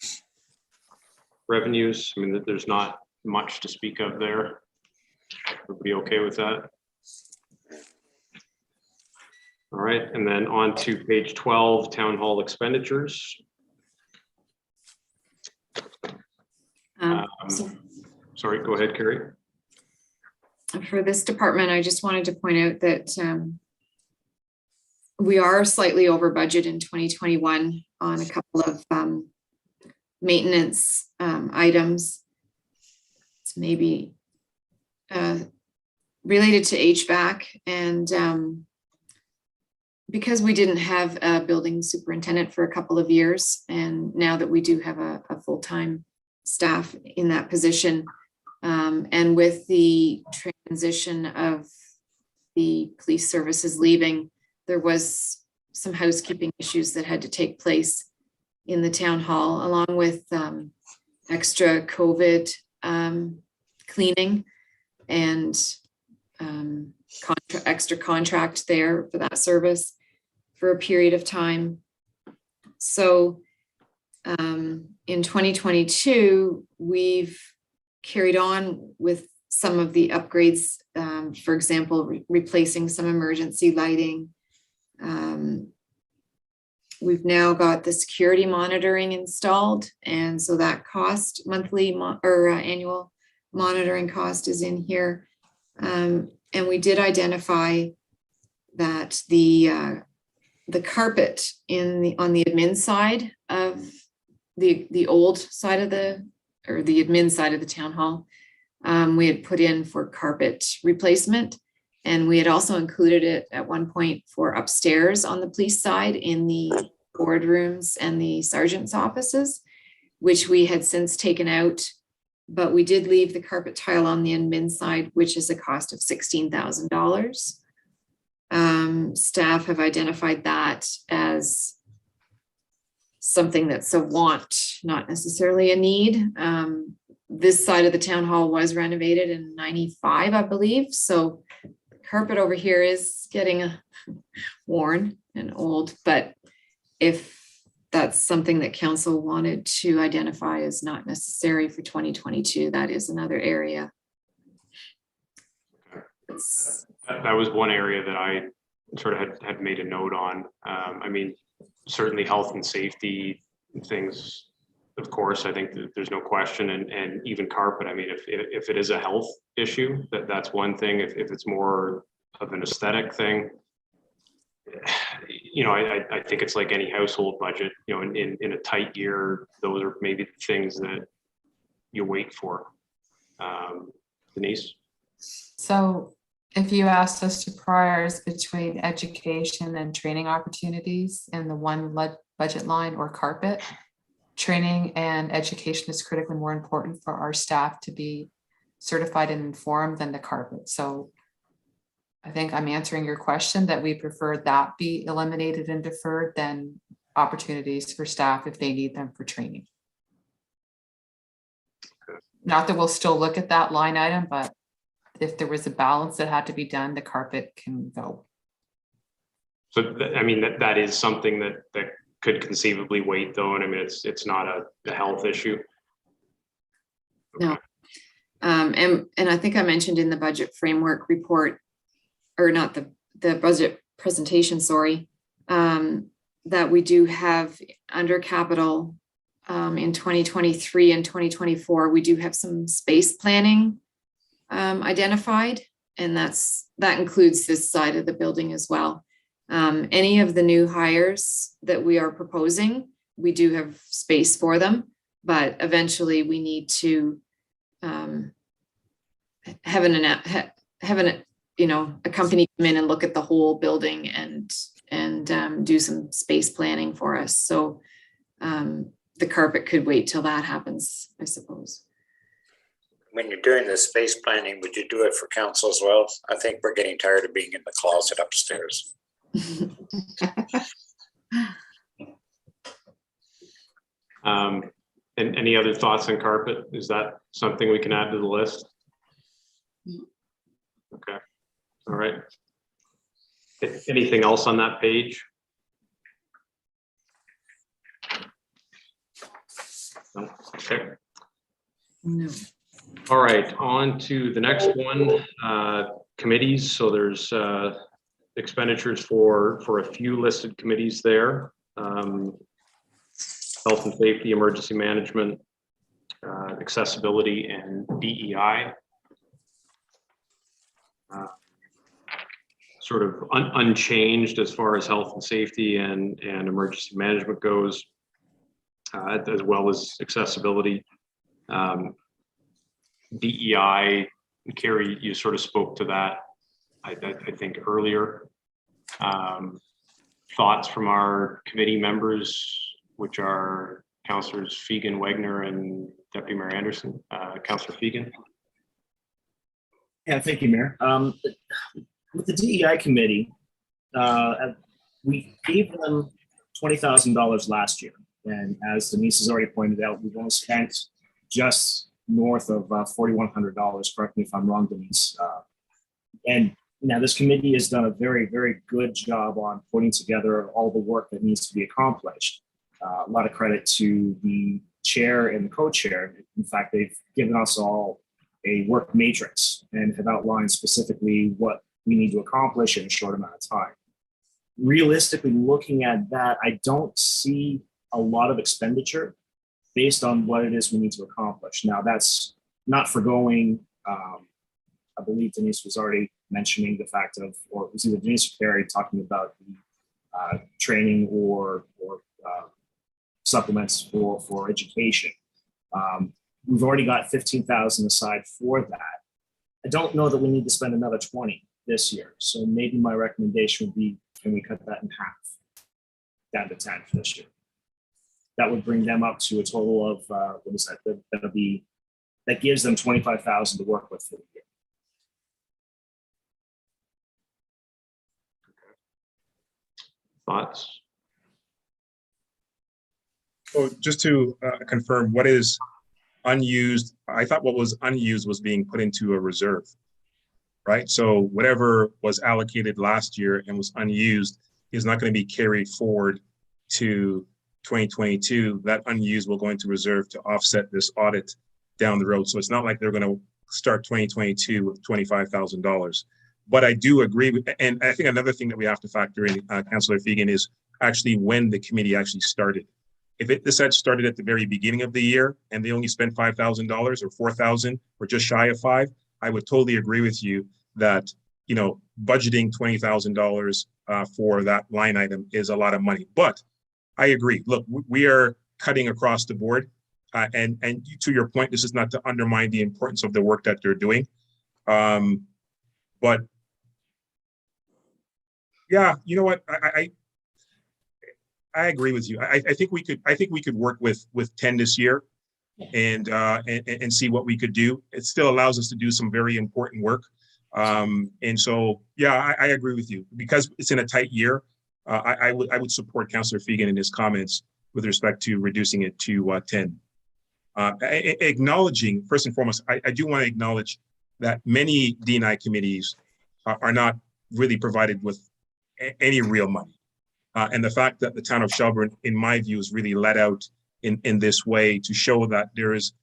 revenues. I mean, there's not much to speak of there. Everybody okay with that? All right, and then on to page 12, town hall expenditures. Sorry, go ahead, Carrie. For this department, I just wanted to point out that we are slightly over budget in 2021 on a couple of maintenance items. It's maybe related to HVAC, and because we didn't have a building superintendent for a couple of years, and now that we do have a full-time staff in that position, and with the transition of the police services leaving, there was some housekeeping issues that had to take place in the town hall, along with extra COVID cleaning and extra contract there for that service for a period of time. So in 2022, we've carried on with some of the upgrades, for example, replacing some emergency lighting. We've now got the security monitoring installed, and so that cost, monthly or annual monitoring cost, is in here. And we did identify that the carpet on the admin side of the old side of the admin side of the town hall, we had put in for carpet replacement, and we had also included it at one point for upstairs on the police side in the boardrooms and the sergeant's offices, which we had since taken out. But we did leave the carpet tile on the admin side, which is a cost of $16,000. Staff have identified that as something that's a want, not necessarily a need. This side of the town hall was renovated in '95, I believe. So the carpet over here is getting worn and old, but if that's something that council wanted to identify as not necessary for 2022, that is another area. That was one area that I sort of had made a note on. I mean, certainly health and safety things, of course, I think that there's no question, and even carpet. I mean, if it is a health issue, that's one thing. If it's more of an aesthetic thing, you know, I think it's like any household budget, you know, in a tight year, those are maybe the things that you wait for. Denise? So if you asked us to prioritize between education and training opportunities in the one budget line or carpet, training and education is critically more important for our staff to be certified and informed than the carpet. So I think I'm answering your question that we prefer that be eliminated and deferred than opportunities for staff if they need them for training. Not that we'll still look at that line item, but if there was a balance that had to be done, the carpet can go. So, I mean, that is something that could conceivably wait, though, and I mean, it's not a health issue. No. And I think I mentioned in the budget framework report, or not the budget presentation, sorry, that we do have under capital in 2023 and 2024, we do have some space planning identified, and that includes this side of the building as well. Any of the new hires that we are proposing, we do have space for them, but eventually we need to have a company come in and look at the whole building and do some space planning for us. So the carpet could wait till that happens, I suppose. When you're doing the space planning, would you do it for council as well? I think we're getting tired of being in the closet upstairs. And any other thoughts on carpet? Is that something we can add to the list? Okay, all right. Anything else on that page? No? Okay. No. All right, on to the next one, committees. So there's expenditures for a few listed committees there. Health and safety, emergency management, accessibility, and DEI. Sort of unchanged as far as health and safety and emergency management goes, as well as accessibility. DEI, Carrie, you sort of spoke to that, I think earlier. Thoughts from our committee members, which are Councillors Fegan, Wagner, and Deputy Mayor Anderson. Councillor Fegan. Yeah, thank you, Mayor. With the DEI committee, we gave them $20,000 last year. And as Denise has already pointed out, we've only spent just north of $4,100. Correct me if I'm wrong, Denise. And now this committee has done a very, very good job on putting together all the work that needs to be accomplished. A lot of credit to the chair and the co-chair. In fact, they've given us all a work matrix and have outlined specifically what we need to accomplish in a short amount of time. Realistically, looking at that, I don't see a lot of expenditure based on what it is we need to accomplish. Now, that's not forgoing, I believe Denise was already mentioning the fact of, or it was either Denise or Carrie talking about the training or supplements for education. We've already got 15,000 aside for that. I don't know that we need to spend another 20 this year. So maybe my recommendation would be, can we cut that in half down to 10 for this year? That would bring them up to a total of, what is that? That gives them 25,000 to work with for the year. Thoughts? So just to confirm, what is unused? I thought what was unused was being put into a reserve, right? So whatever was allocated last year and was unused is not going to be carried forward to 2022. That unused will go into reserve to offset this audit down the road. So it's not like they're going to start 2022 with $25,000. But I do agree with, and I think another thing that we have to factor in, Councillor Fegan, is actually when the committee actually started. If this had started at the very beginning of the year and they only spent $5,000 or $4,000 or just shy of $5,000, I would totally agree with you that, you know, budgeting $20,000 for that line item is a lot of money. But I agree. Look, we are cutting across the board, and to your point, this is not to undermine the importance of the work that they're doing, but yeah, you know what, I agree with you. I think we could work with 10 this year, and see what we could do. It still allows us to do some very important work, and so yeah, I agree with you because it's in a tight year. I would support Councillor Fegan in his comments with respect to reducing it to 10. Acknowledging, first and foremost, I do want to acknowledge that many D&I committees are not really provided with any real money. And the fact that the town of Shelburne, in my view, is really let out in this way to show that there is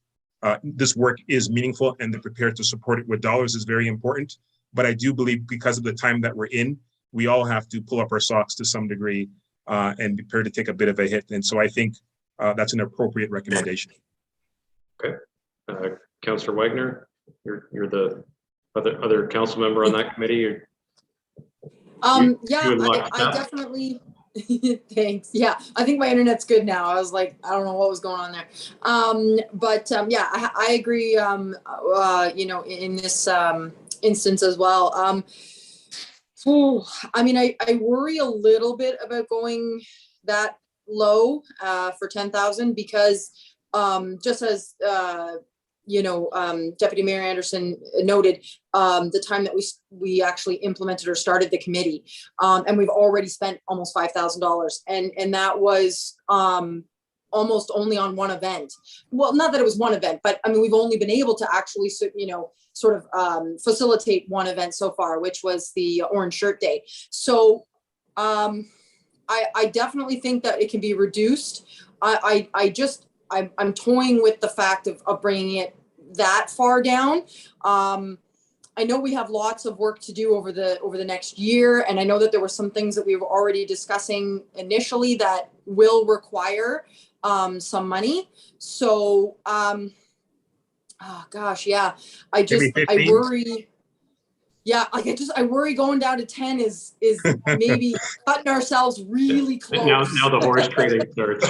this work is meaningful and they're prepared to support it with dollars is very important. But I do believe because of the time that we're in, we all have to pull up our socks to some degree and be prepared to take a bit of a hit. And so I think that's an appropriate recommendation. Okay. Councillor Wagner, you're the other council member on that committee. Yeah, Good luck. I definitely, thanks. Yeah, I think my internet's good now. I was like, I don't know what was going on there. Yeah, I agree, in this, instance as well. I mean, I worry a little bit about going that low, for 10,000 because, just as, Deputy Mayor Anderson noted, the time that we actually implemented or started the committee, and we've already spent almost $5,000, and that was almost only on one event. Well, not that it was one event, but I mean, we've only been able to actually, sort of facilitate one event so far, which was the Orange Shirt Day. So I definitely think that it can be reduced. I'm toying with the fact of bringing it that far down. I know we have lots of work to do over the next year, and I know that there were some things that we were already discussing initially that will require some money. So, oh gosh, yeah, I Maybe 15? worry. Yeah, like I worry going down to 10 is maybe cutting ourselves really close. Now the horse trading starts.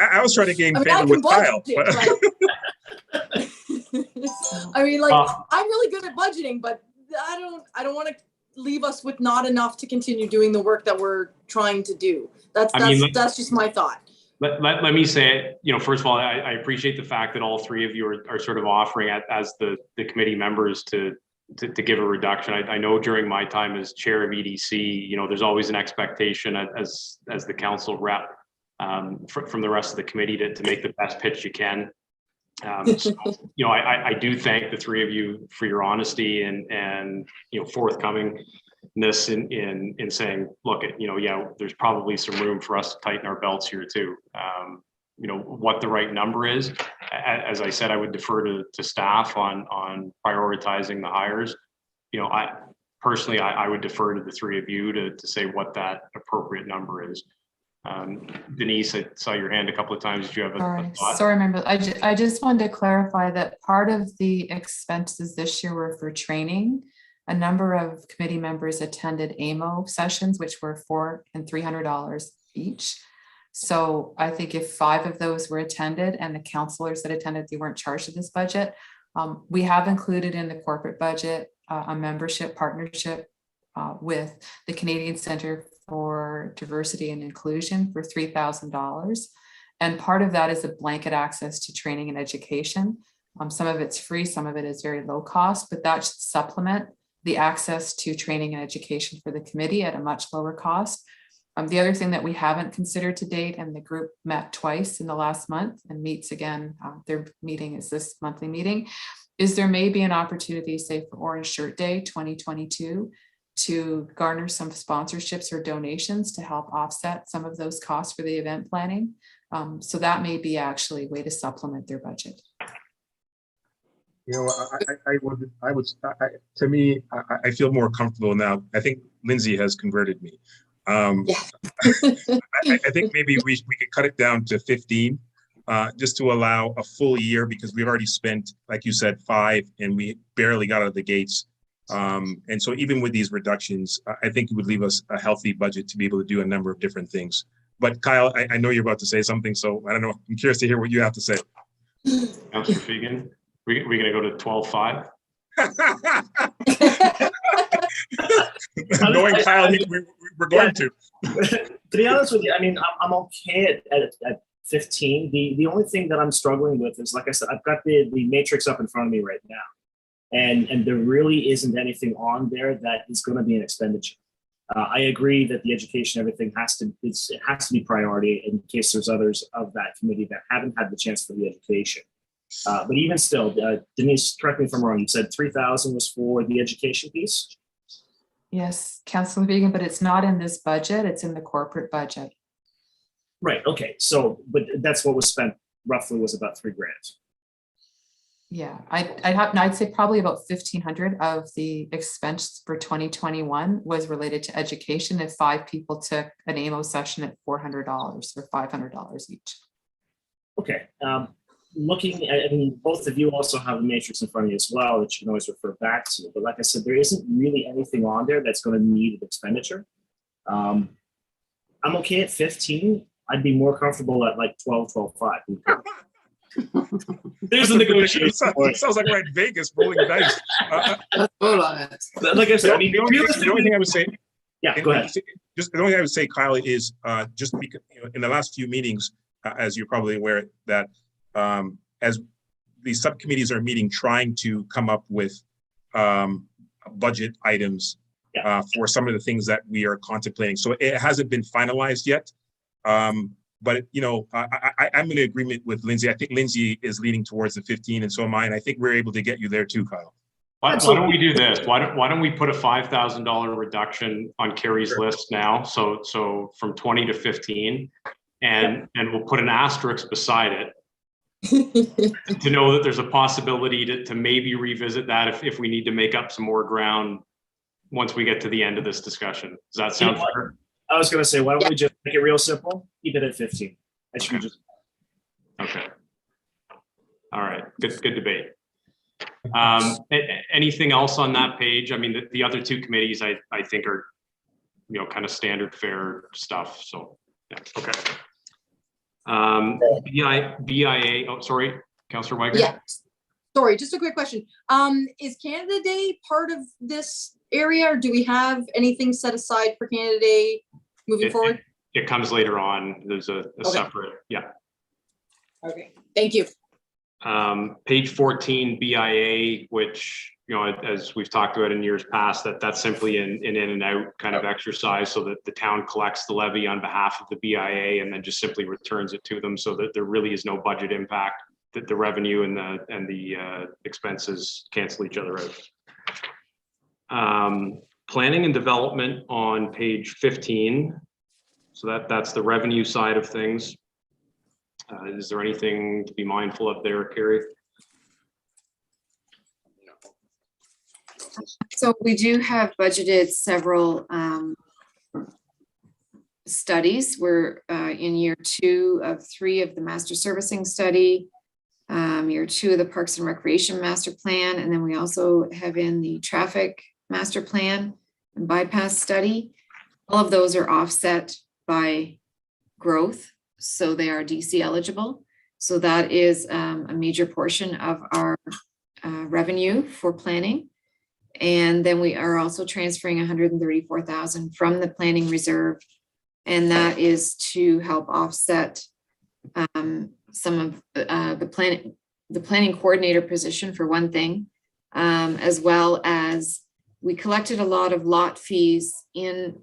I was trying to gain I mean, favor with Kyle. I mean, like, I'm really good at budgeting, but I don't want to leave us with not enough to continue doing the work that we're trying to do. That's just my thought. Let me say, first of all, I appreciate the fact that all three of you are sort of offering as the committee members to give a reduction. I know during my time as chair of EDC, there's always an expectation as the council rep from the rest of the committee to make the best pitch you can. I do thank the three of you for your honesty and forthcomingness in saying, look, there's probably some room for us to tighten our belts here too. What the right number is, as I said, I would defer to staff on prioritizing the hires. I personally would defer to the three of you to say what that appropriate number is. Denise, I saw your hand a couple of times. Did you have a thought? Sorry, remember, I just wanted to clarify that part of the expenses this year were for training. A number of committee members attended AMO sessions, which were $400 and $300 each. So I think if 5 of those were attended and the counselors that attended, they weren't charged with this budget. We have included in the corporate budget a membership partnership with the Canadian Centre for Diversity and Inclusion for $3,000. And part of that is a blanket access to training and education. Some of it's free, some of it is very low cost, but that should supplement the access to training and education for the committee at a much lower cost. The other thing that we haven't considered to date, and the group met twice in the last month and meets again, their meeting is this monthly meeting, is there may be an opportunity, say for Orange Shirt Day 2022, to garner some sponsorships or donations to help offset some of those costs for the event planning. So that may be actually a way to supplement their budget. I feel more comfortable now. I think Lindsay has converted me. Yeah. I think maybe we could cut it down to 15, just to allow a full year, because we've already spent, like you said, 5 and we barely got out of the gates. And so even with these reductions, I think it would leave us a healthy budget to be able to do a number of different things. But Kyle, I know you're about to say something, so I don't know. I'm curious to hear what you have to say. Councillor Fegan, we're going to go to 12.5. Knowing Kyle, we're going to. To be honest with you, I mean, I'm okay at 15. The only thing that I'm struggling with is, like I said, I've got the matrix up in front of me right now. And there really isn't anything on there that is going to be an expenditure. I agree that the education, everything it has to be priority in case there's others of that committee that haven't had the chance for the education. But even still, Denise, correct me if I'm wrong, you said 3,000 was for the education piece? Yes, Councillor Vegan, but it's not in this budget, it's in the corporate budget. Right, okay, so, but that's what was spent roughly, was about $3,000. Yeah, I'd say probably about 1,500 of the expense for 2021 was related to education if 5 people took an AMO session at $400 or $500 each. Okay, looking at, I mean, both of you also have a matrix in front of you as well that you can always refer back to. But like I said, there isn't really anything on there that's going to need an expenditure. I'm okay at 15. I'd be more comfortable at like 12, 12.5. There's a negotiation. Sounds like we're at Vegas rolling dice. Hold on it. Like I said, I mean, The only thing I would say, yeah, go ahead. just the only thing I would say, Kyle, is just because, you know, in the last few meetings, as you're probably aware, that as these subcommittees are meeting, trying to come up with budget items for some of the things that we are contemplating. So it hasn't been finalized yet. But, you know, I'm in agreement with Lindsay. I think Lindsay is leaning towards the 15, and so am I. And I think we're able to get you there too, Kyle. Why don't we do this? Why don't we put a $5,000 reduction on Carrie's list now? So from 20 to 15, and we'll put an asterisk beside it to know that there's a possibility to maybe revisit that if we need to make up some more ground once we get to the end of this discussion. Does that sound fair? I was going to say, why don't we just make it real simple? Keep it at 15. I should just. Okay. All right. Good debate. Anything else on that page? I mean, the other two committees I think are, you know, kind of standard fare stuff. So, yeah. Okay. BIA. Oh, sorry, Councillor Weiger. Yeah. Sorry, just a quick question. Is Canada Day part of this area, or do we have anything set aside for Canada Day moving forward? It comes later on. There's a separate, yeah. Okay, thank you. Page 14, BIA, which, you know, as we've talked about in years past, that's simply an in and out kind of exercise, so that the town collects the levy on behalf of the BIA and then just simply returns it to them, so that there really is no budget impact, that the revenue and the expenses cancel each other out. Planning and development on page 15. So that's the revenue side of things. Is there anything to be mindful of there, Carrie? So we do have budgeted several studies. We're in year 2 of 3 of the master servicing study, year 2 of the Parks and Recreation master plan, and then we also have in the traffic master plan and bypass study. All of those are offset by growth, so they are DC eligible. So that is a major portion of our revenue for planning. And then we are also transferring 134,000 from the planning reserve, and that is to help offset some of the planning coordinator position, for one thing, as well as we collected a lot of lot fees in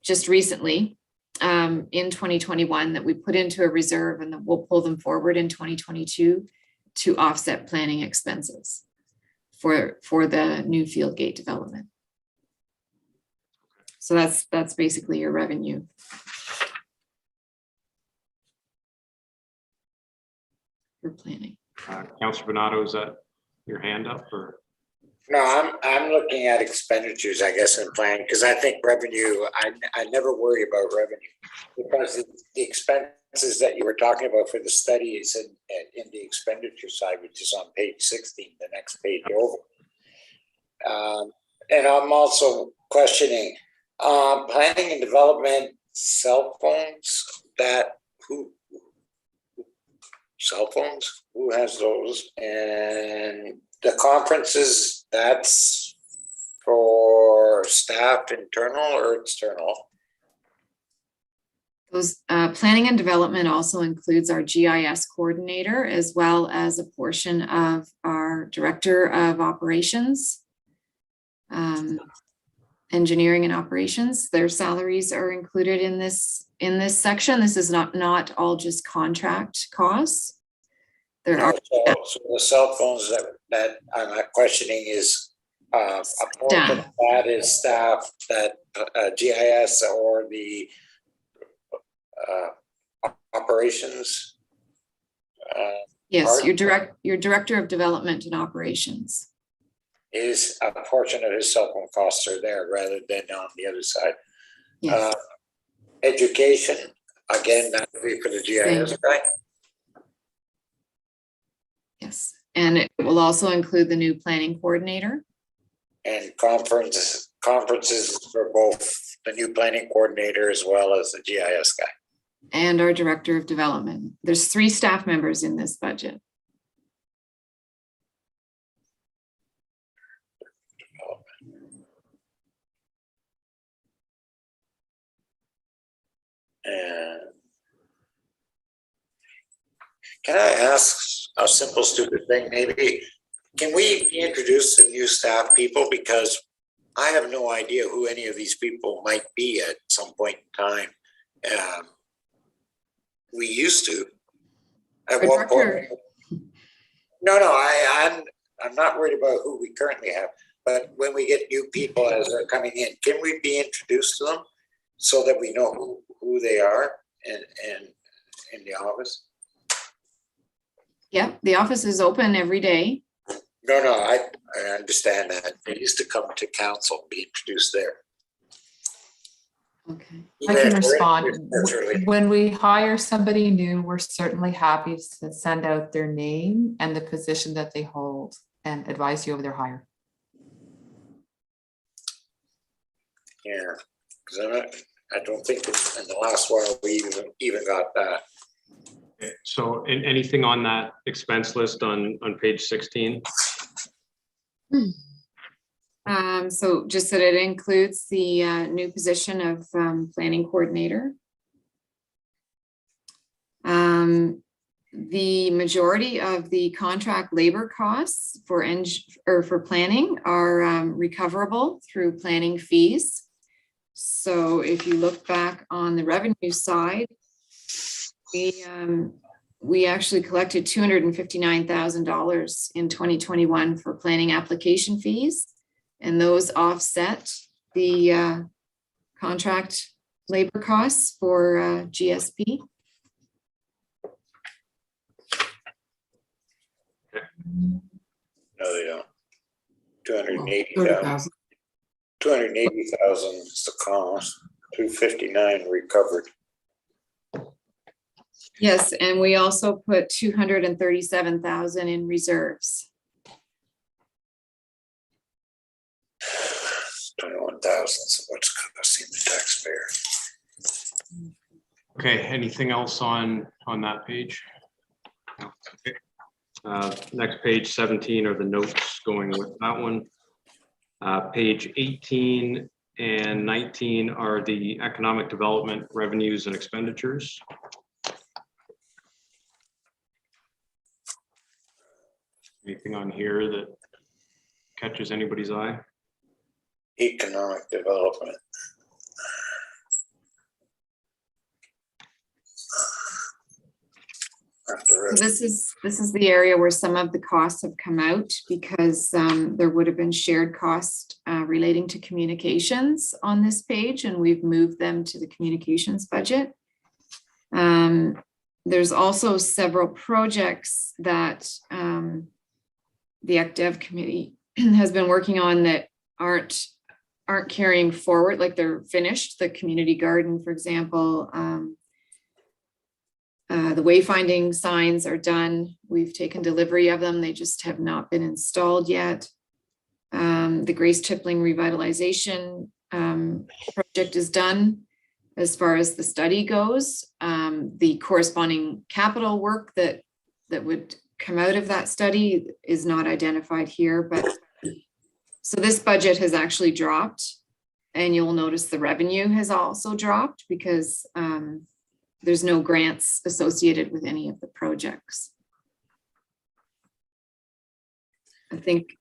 just recently in 2021 that we put into a reserve, and that we'll pull them forward in 2022 to offset planning expenses for the new field gate development. So that's basically your revenue. For planning. Councillor Bernardo, is that your hand up, or? No, I'm looking at expenditures, I guess, in planning, because I think revenue, I never worry about revenue, because the expenses that you were talking about for the study is in the expenditure side, which is on page 16, the next page over. And I'm also questioning planning and development cell phones, cell phones, who has those? And the conferences, that's for staff, internal or external? Those planning and development also includes our GIS coordinator, as well as a portion of our director of operations, engineering and operations. Their salaries are included in this section. This is not all just contract costs. There are so the cell phones that I'm questioning is a portion of that is staff, that GIS or the operations. Yes, your director of development and operations. Is a portion of his cell phone costs are there rather than on the other side. Yes. Education, again, that would be for the GIS, right? Yes, and it will also include the new planning coordinator. And conferences for both the new planning coordinator as well as the GIS guy. And our director of development. There's 3 staff members in this budget. And can I ask a simple, stupid thing? Maybe, can we introduce the new staff people? Because I have no idea who any of these people might be at some point in time. We used to. At one point. No, I'm not worried about who we currently have, but when we get new people as they're coming in, can we be introduced to them so that we know who they are and in the office? Yep, the office is open every day. No, I understand that. They used to come to council and be introduced there. Okay. I can respond. That's really. When we hire somebody new, we're certainly happy to send out their name and the position that they hold and advise you of their hire. Yeah, because I don't think in the last while we even got that. So anything on that expense list on page 16? So just that it includes the new position of planning coordinator. The majority of the contract labor costs for planning are recoverable through planning fees. So if you look back on the revenue side, we actually collected $259,000 in 2021 for planning application fees, and those offset the contract labor costs for GSP. No, they don't. 280,000. 280,000 is the cost. 259 recovered. Yes, and we also put 237,000 in reserves. 21,000. So what's costing the taxpayer? Okay, anything else on that page? No. Okay. Next page 17 are the notes going with that one. Page 18 and 19 are the economic development revenues and expenditures. Anything on here that catches anybody's eye? Economic development. So this is the area where some of the costs have come out because there would have been shared costs relating to communications on this page, and we've moved them to the communications budget. There's also several projects that the ECDEV committee has been working on that aren't carrying forward, like they're finished. The community garden, for example. The wayfinding signs are done. We've taken delivery of them. They just have not been installed yet. The Grace Tippling revitalization project is done as far as the study goes. The corresponding capital work that would come out of that study is not identified here, but so this budget has actually dropped, and you'll notice the revenue has also dropped because there's no grants associated with any of the projects. I think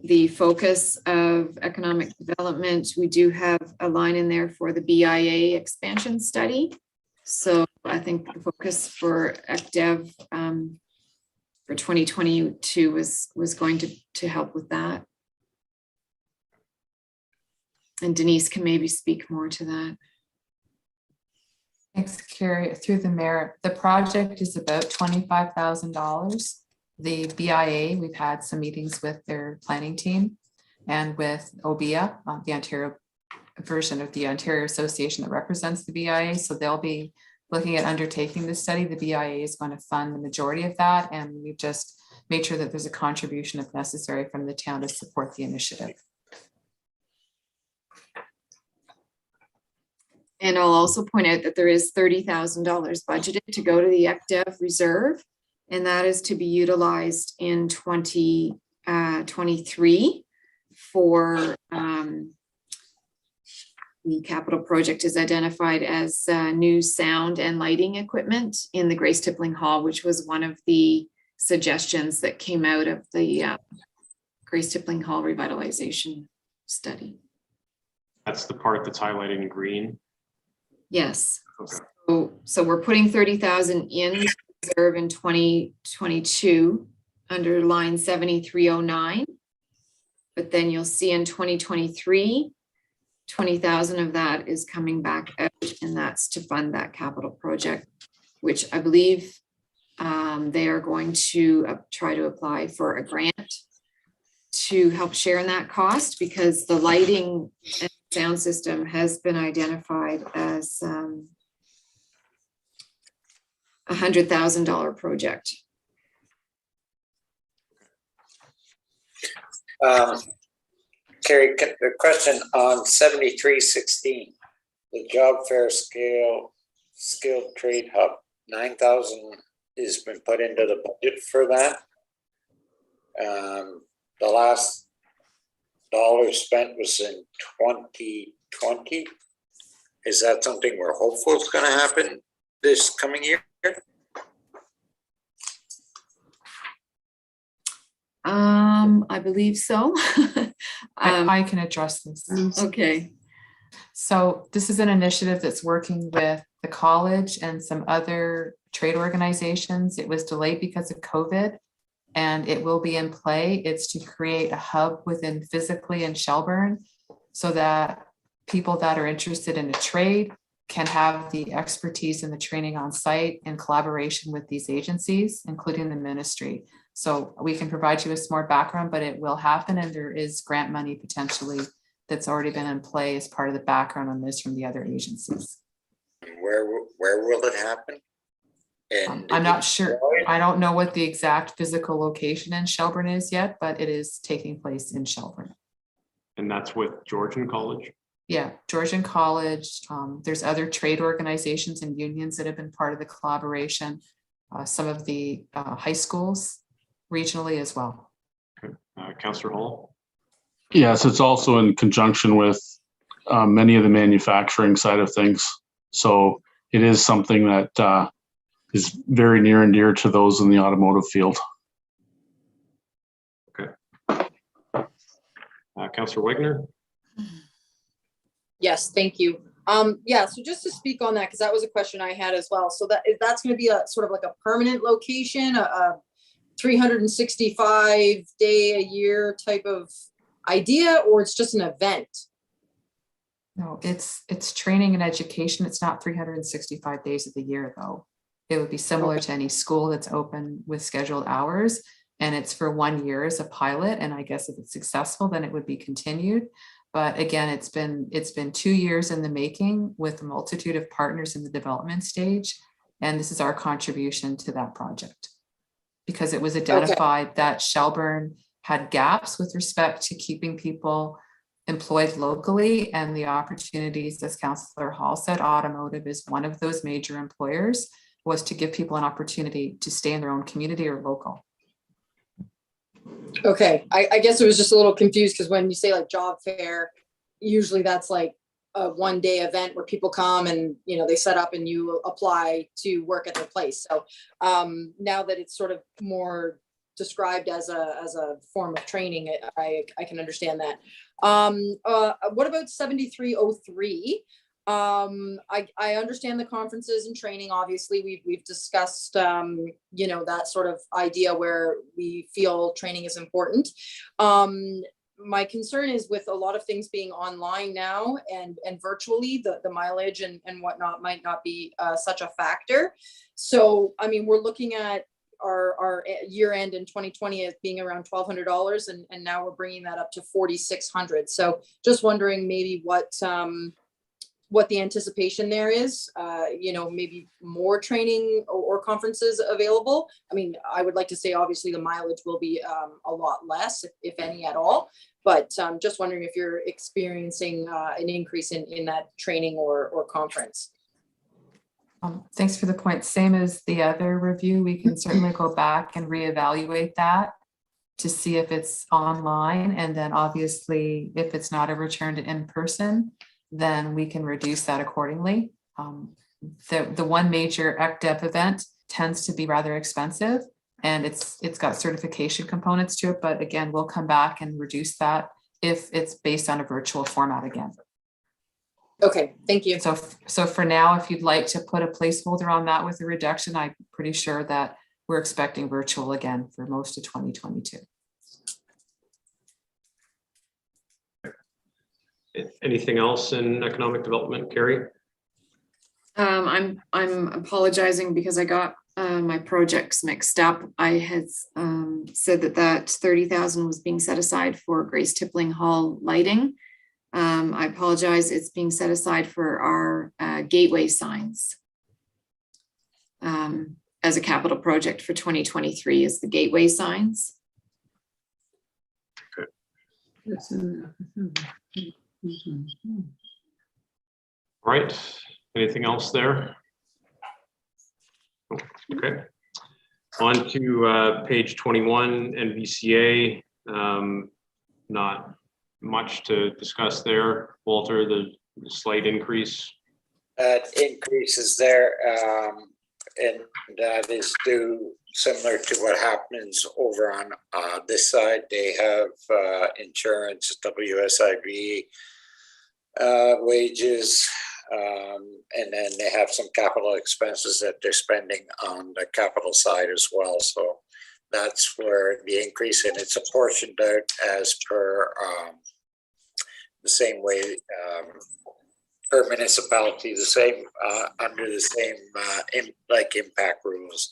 the focus of economic development, we do have a line in there for the BIA expansion study. So I think the focus for ECDEV for 2022 was going to help with that. And Denise can maybe speak more to that. Thanks, Carrie. Through the mayor, the project is about $25,000. The BIA, we've had some meetings with their planning team and with OBIA, the Ontario version of the Ontario Association that represents the BIA. So they'll be looking at undertaking this study. The BIA is going to fund the majority of that. And we've just made sure that there's a contribution if necessary from the town to support the initiative. And I'll also point out that there is $30,000 budgeted to go to the ECDEV reserve, and that is to be utilized in 2023 for the capital project is identified as new sound and lighting equipment in the Grace Tippling Hall, which was one of the suggestions that came out of the Grace Tippling Hall revitalization study. That's the part that's highlighted in green. Yes. Okay. So we're putting 30,000 in reserve in 2022 under line 7309. But then you'll see in 2023, 20,000 of that is coming back out, and that's to fund that capital project, which I believe they are going to try to apply for a grant to help share in that cost, because the lighting and sound system has been identified as $100,000 project. Carrie, the question on 7316, the job fair skilled trade hub, 9,000 has been put into the budget for that. The last dollar spent was in 2020. Is that something we're hopeful is going to happen this coming year? I believe so. I can address this. Okay. So this is an initiative that's working with the college and some other trade organizations. It was delayed because of COVID, and it will be in play. It's to create a hub within physically in Shelburne so that people that are interested in a trade can have the expertise and the training on site in collaboration with these agencies, including the ministry. So we can provide you with some more background, but it will happen, and there is grant money potentially that's already been in play as part of the background on this from the other agencies. Where will it happen? And I'm not sure. I don't know what the exact physical location in Shelburne is yet, but it is taking place in Shelburne. And that's with Georgian College? Yeah, Georgian College. There's other trade organizations and unions that have been part of the collaboration. Some of the high schools regionally as well. Okay. Councillor Hall? Yes, it's also in conjunction with many of the manufacturing side of things. So it is something that is very near and dear to those in the automotive field. Okay. Councillor Wagner? Yes, thank you. Yeah, so just to speak on that, because that was a question I had as well. So that's going to be a sort of like a permanent location, a 365 day a year type of idea, or it's just an event? No, it's training and education. It's not 365 days of the year though. It would be similar to any school that's open with scheduled hours, and it's for 1 year as a pilot. And I guess if it's successful, then it would be continued. But again, it's been 2 years in the making with a multitude of partners in the development stage. And this is our contribution to that project, because it was identified that Shelburne had gaps with respect to keeping people employed locally, and the opportunities, as Councillor Hall said, automotive is one of those major employers, was to give people an opportunity to stay in their own community or local. Okay, I guess it was just a little confused, because when you say like job fair, usually that's like a 1 day event where people come and, you know, they set up and you apply to work at their place. So now that it's sort of more described as a form of training, I can understand that. What about 7303? I understand the conferences and training. Obviously, we've discussed, you know, that sort of idea where we feel training is important. My concern is with a lot of things being online now and virtually, the mileage and whatnot might not be such a factor. So, I mean, we're looking at our year end in 2020 as being around $1,200, and now we're bringing that up to $4,600. So just wondering maybe what what the anticipation there is, maybe more training or conferences available. I mean, I would like to say, obviously, the mileage will be a lot less, if any at all. But just wondering if you're experiencing an increase in that training or conference. Thanks for the point. Same as the other review, we can certainly go back and reevaluate that to see if it's online. And then obviously, if it's not a return to in-person, then we can reduce that accordingly. The one major ECDEP event tends to be rather expensive, and it's got certification components to it. But again, we'll come back and reduce that if it's based on a virtual format again. Okay, thank you. So for now, if you'd like to put a placeholder on that with a reduction, I'm pretty sure that we're expecting virtual again for most of 2022. Anything else in economic development, Carrie? I'm apologizing because I got my projects mixed up. I had said that 30,000 was being set aside for Grace Tippling Hall lighting. I apologize. It's being set aside for our gateway signs as a capital project for 2023 is the gateway signs. Okay. All right. Anything else there? Okay. On to page 21, Nvca. Not much to discuss there. Walter, the slight increase. Increase is there, and that is due similar to what happens over on this side. They have insurance, WSIB, wages, and then they have some capital expenses that they're spending on the capital side as well. So that's where the increase, and it's apportioned out as per the same way per municipality, the same under the same impact rules.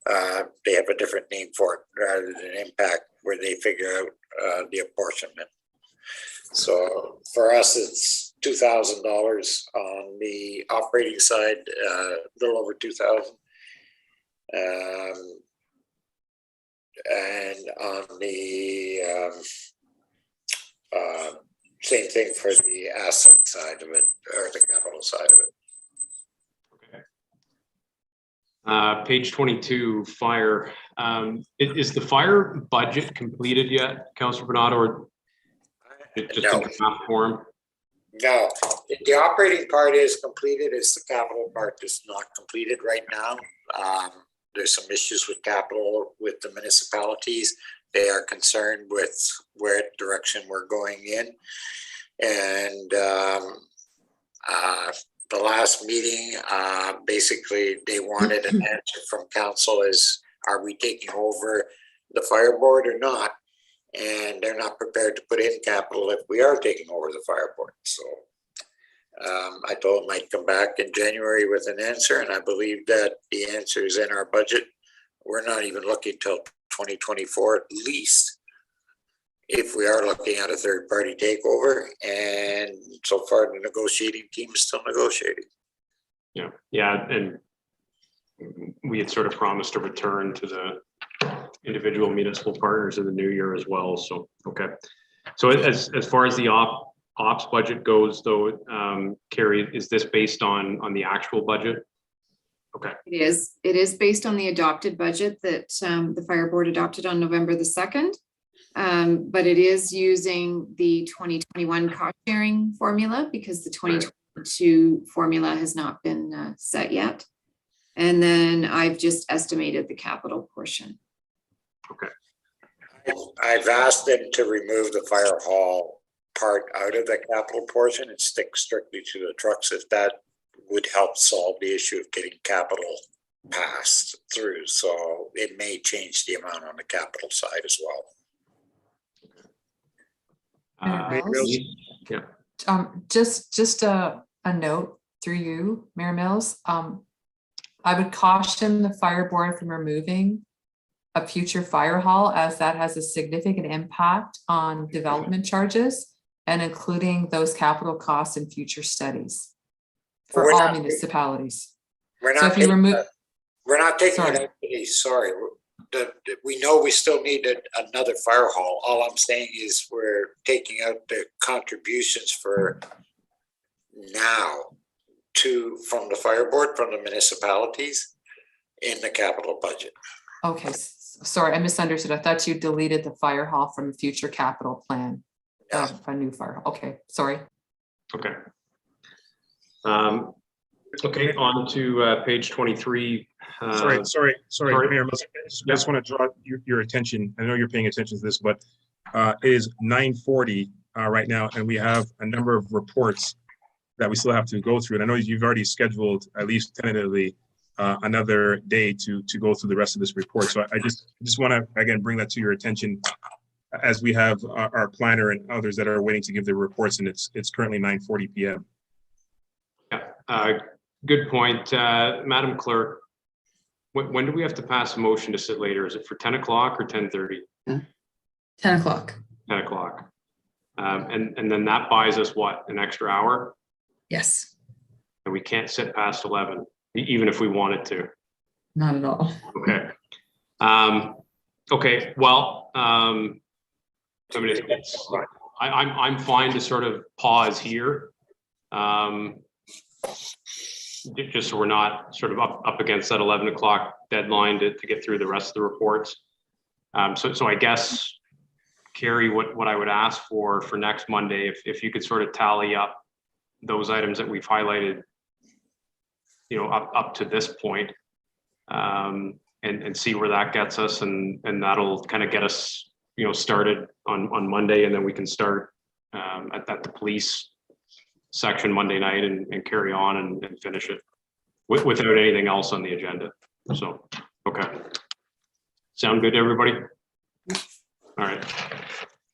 They have a different name for it rather than impact, where they figure out the apportionment. So for us, it's $2,000 on the operating side, a little over 2,000. And on the same thing for the asset side of it, or the capital side of it. Okay. Page 22, fire. Is the fire budget completed yet, Councillor Bernard, or just No. in draft form? No, the operating part is completed. It's the capital part that's not completed right now. There's some issues with capital with the municipalities. They are concerned with where direction we're going in. And the last meeting, basically they wanted an answer from council is, are we taking over the fire board or not? And they're not prepared to put in capital if we are taking over the fire board. So I told them I'd come back in January with an answer, and I believe that the answer is in our budget. We're not even looking till 2024 at least, if we are looking at a third-party takeover. And so far, the negotiating team is still negotiating. Yeah, and we had sort of promised a return to the individual municipal partners in the new year as well. So okay. So as far as the ops budget goes, though, Carrie, is this based on the actual budget? Okay. It is based on the adopted budget that the fire board adopted on November the 2nd. But it is using the 2021 cost sharing formula because the 2022 formula has not been set yet. And then I've just estimated the capital portion. Okay. I've asked them to remove the fire hall part out of the capital portion and stick strictly to the trucks, if that would help solve the issue of getting capital passed through. So it may change the amount on the capital side as well. Yeah. Just a note through you, Mayor Mills. I would caution the fire board from removing a future fire hall, as that has a significant impact on development charges and including those capital costs in future studies. for We're all not- municipalities. We're So not if you taking, remove, we're not taking Sorry. it out of these, sorry. We know we still need another fire hall. All I'm saying is we're taking out the contributions for now from the fire board, from the municipalities in the capital budget. okay, sorry, I misunderstood. I thought you deleted the fire hall from the future capital plan. No. A new fire, hall. Okay, sorry. Okay. Okay, on to page 23. Sorry, sorry. Mayor, I just want to draw your attention. I know you're paying attention to this, but it is 9:40 right now, and we have a number of reports that we still have to go through. And I know you've already scheduled, at least tentatively, another day to go through the rest of this report. So I just want to, again, bring that to your attention as we have our planner and others that are waiting to give their reports, and it's currently 9:40 p.m. Yeah, good point. Madam Clerk, when do we have to pass a motion to sit later? Is it for 10 o'clock or 10:30? 10 o'clock. 10 o'clock. And then that buys us what, an extra hour? Yes, And we can't sit past 11, even if we wanted to. not at all. Okay. Okay, well, I mean, I'm fine to sort of pause here. Just so we're not sort of up against that 11 o'clock deadline to get through the rest of the reports. So I guess, Carrie, what I would ask for next Monday, if you could sort of tally up those items that we've highlighted, you know, up to this point, and see where that gets us, and that'll kind of get us, you know, started on Monday, and then we can start at the police section Monday night and carry on and finish it without anything else on the agenda. So, okay. Sound good to everybody? All right.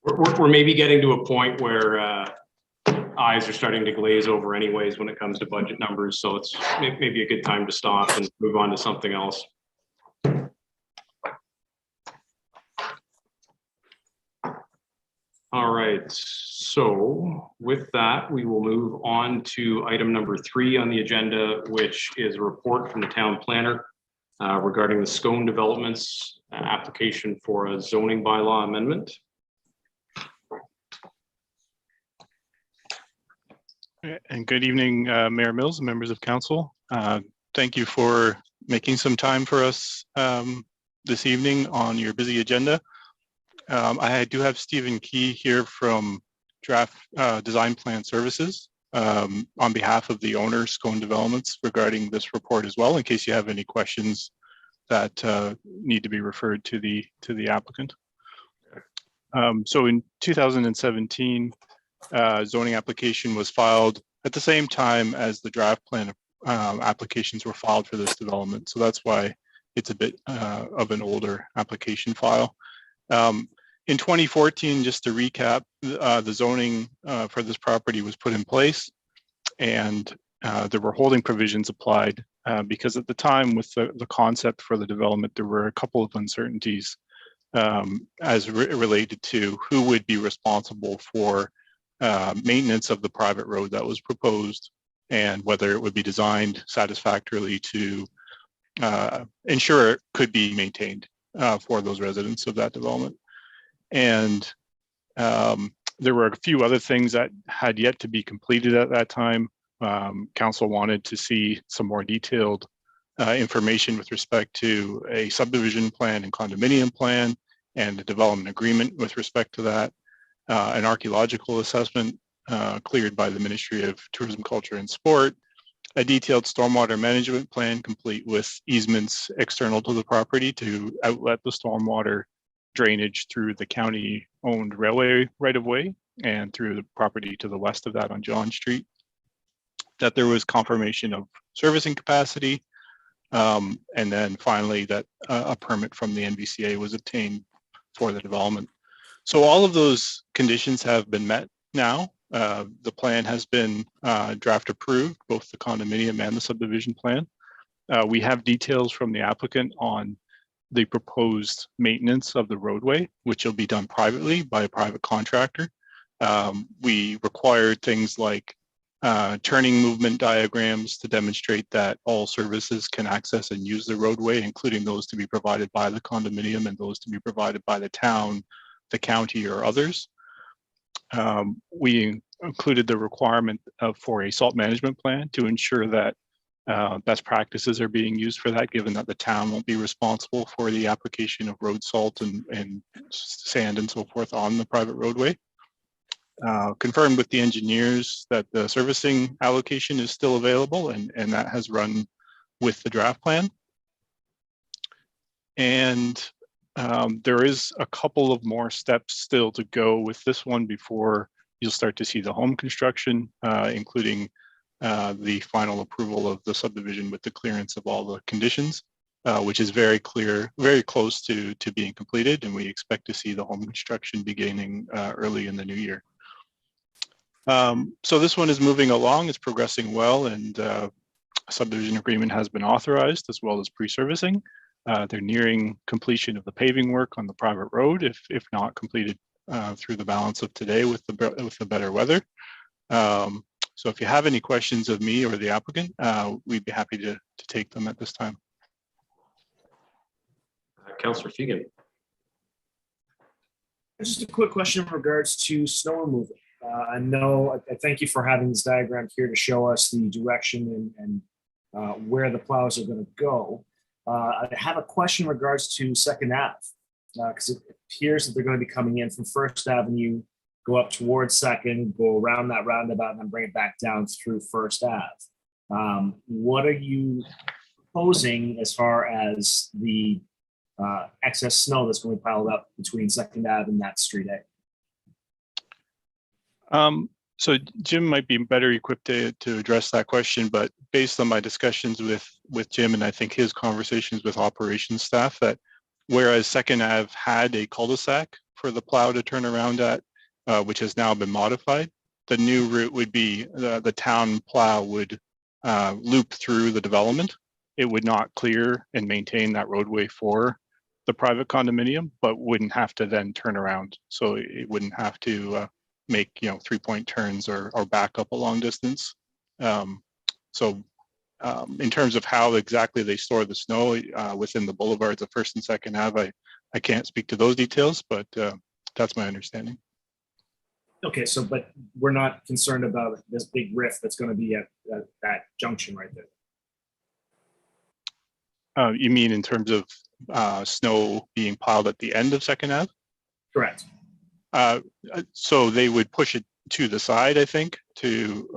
We're maybe getting to a point where eyes are starting to glaze over anyways when it comes to budget numbers. So it's maybe a good time to stop and move on to something else. All right, so with that, we will move on to item number 3 on the agenda, which is a report from the town planner regarding the Scone Developments application for a zoning bylaw amendment. And good evening, Mayor Mills and members of council. Thank you for making some time for us this evening on your busy agenda. I do have Stephen Key here from Draft Design Plan Services on behalf of the owner, Scone Developments, regarding this report as well, in case you have any questions that need to be referred to the applicant. So in 2017, zoning application was filed at the same time as the draft plan applications were filed for this development. So that's why it's a bit of an older application file. In 2014, just to recap, the zoning for this property was put in place, and there were holding provisions applied because at the time with the concept for the development, there were a couple of uncertainties as related to who would be responsible for maintenance of the private road that was proposed, and whether it would be designed satisfactorily to ensure it could be maintained for those residents of that development. And there were a few other things that had yet to be completed at that time. Council wanted to see some more detailed information with respect to a subdivision plan and condominium plan, and a development agreement with respect to that, an archaeological assessment cleared by the Ministry of Tourism, Culture and Sport, a detailed stormwater management plan complete with easements external to the property to outlet the stormwater drainage through the county-owned railway right-of-way and through the property to the west of that on John Street, that there was confirmation of servicing capacity, and then finally that a permit from the Nvca was obtained for the development. So all of those conditions have been met now. The plan has been draft approved, both the condominium and the subdivision plan. We have details from the applicant on the proposed maintenance of the roadway, which will be done privately by a private contractor. We required things like turning movement diagrams to demonstrate that all services can access and use the roadway, including those to be provided by the condominium and those to be provided by the town, the county, or others. We included the requirement for a salt management plan to ensure that best practices are being used for that, given that the town won't be responsible for the application of road salt and sand and so forth on the private roadway. Confirmed with the engineers that the servicing allocation is still available, and that has run with the draft plan. And there is a couple of more steps still to go with this one before you'll start to see the home construction, including the final approval of the subdivision with the clearance of all the conditions, which is very close to being completed, and we expect to see the home construction beginning early in the new year. So this one is moving along, it's progressing well, and a subdivision agreement has been authorized, as well as pre-servicing. They're nearing completion of the paving work on the private road, if not completed through the balance of today with the better weather. So if you have any questions of me or the applicant, we'd be happy to take them at this time. Councillor Fegan. Just a quick question in regards to snow removal. I thank you for having this diagram here to show us the direction and where the plows are going to go. I have a question in regards to Second Ave, because it appears that they're going to be coming in from First Avenue, go up towards Second, go around that roundabout, and then bring it back down through First Ave. What are you proposing as far as the excess snow that's going to be piled up between Second Ave and that street A? So Jim might be better equipped to address that question, but based on my discussions with Jim, and I think his conversations with operations staff, that whereas Second Ave had a cul-de-sac for the plow to turn around at, which has now been modified, the new route would be the town plow would loop through the development. It would not clear and maintain that roadway for the private condominium, but wouldn't have to then turn around. So it wouldn't have to make 3-point turns or back up a long distance. So in terms of how exactly they store the snow within the boulevards of First and Second Ave, I can't speak to those details, but that's my understanding. Okay, so but we're not concerned about this big rift that's going to be at that junction right there. You mean in terms of snow being piled at the end of Second Ave? Correct. So they would push it to the side, I think, to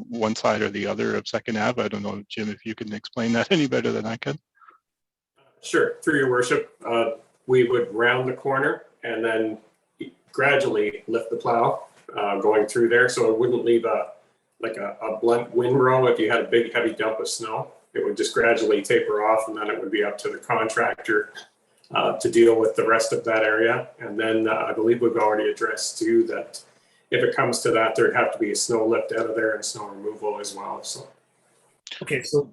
one side or the other of Second Ave. I don't know, Jim, if you can explain that any better than I can. Sure, through your worship, we would round the corner and then gradually lift the plow going through there, so it wouldn't leave a blunt windrow. If you had a big heavy dump of snow, it would just gradually taper off, and then it would be up to the contractor to deal with the rest of that area. And then I believe we've already addressed too that if it comes to that, there'd have to be a snow lift out of there and snow removal as well. So. Okay, so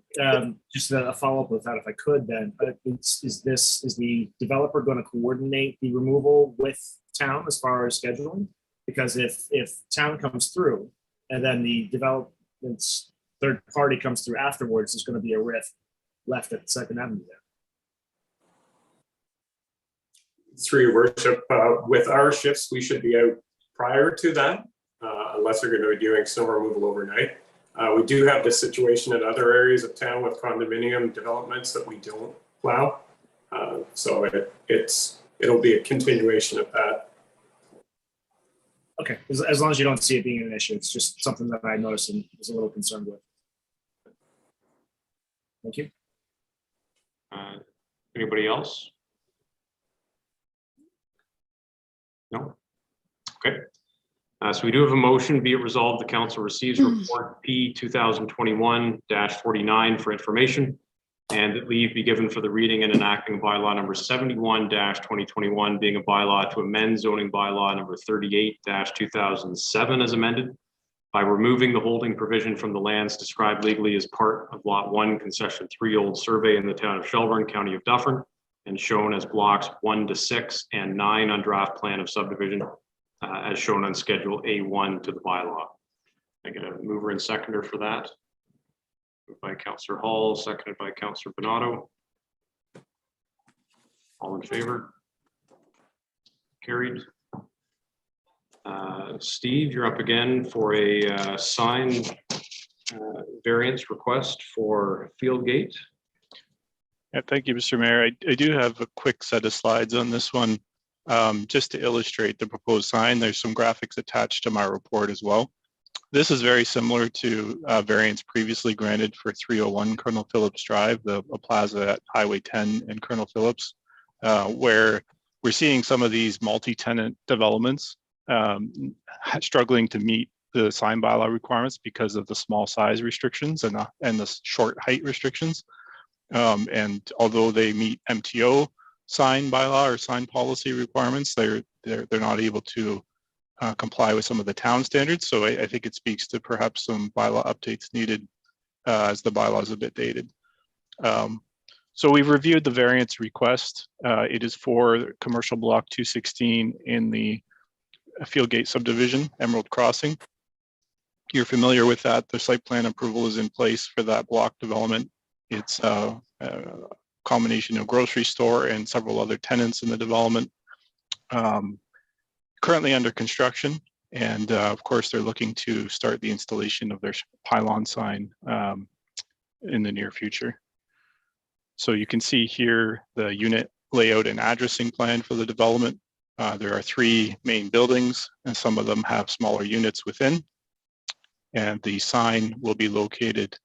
just a follow up with that, if I could, then is the developer going to coordinate the removal with town as far as scheduling? Because if town comes through and then the development's third party comes through afterwards, there's going to be a rift left at Second Avenue there. Through your worship, with our shifts, we should be out prior to that, unless they're going to be doing snow removal overnight. We do have this situation in other areas of town with condominium developments that we don't plow. So it'll be a continuation of that. Okay, as long as you don't see it being an issue, it's just something that I noticed and was a little concerned with. Thank you. Anybody else? No? Okay. So we do have a motion. Be it resolved, the council receives report P 2021-49 for information, and that leave be given for the reading and enacting bylaw number 71-2021, being a bylaw to amend zoning bylaw number 38-2007 as amended by removing the holding provision from the lands described legally as part of Lot 1, Concession 3 Old Survey in the town of Shelburne, County of Dufferin, and shown as blocks 1 to 6 and 9 on draft plan of subdivision as shown on Schedule A1 to the bylaw. I get a mover and seconder for that. Moved by Councillor Hall, seconded by Councillor Bernardo. All in favor? Carried. Steve, you're up again for a sign variance request for Fieldgate. Yeah, thank you, Mr. Mayor. I do have a quick set of slides on this one, just to illustrate the proposed sign. There's some graphics attached to my report as well. This is very similar to variance previously granted for 301 Colonel Phillips Drive, a plaza at Highway 10 and Colonel Phillips, where we're seeing some of these multi-tenant developments struggling to meet the sign bylaw requirements because of the small size restrictions and the short height restrictions. And although they meet MTO sign bylaw or sign policy requirements, they're not able to comply with some of the town standards. So I think it speaks to perhaps some bylaw updates needed as the bylaw is a bit dated. So we've reviewed the variance request. It is for commercial block 216 in the Fieldgate subdivision, Emerald Crossing. You're familiar with that. The site plan approval is in place for that block development. It's a combination of grocery store and several other tenants in the development. Currently under construction, and of course they're looking to start the installation of their pylon sign in the near future. So you can see here the unit layout and addressing plan for the development. There are 3 main buildings, and some of them have smaller units within. And the sign will be located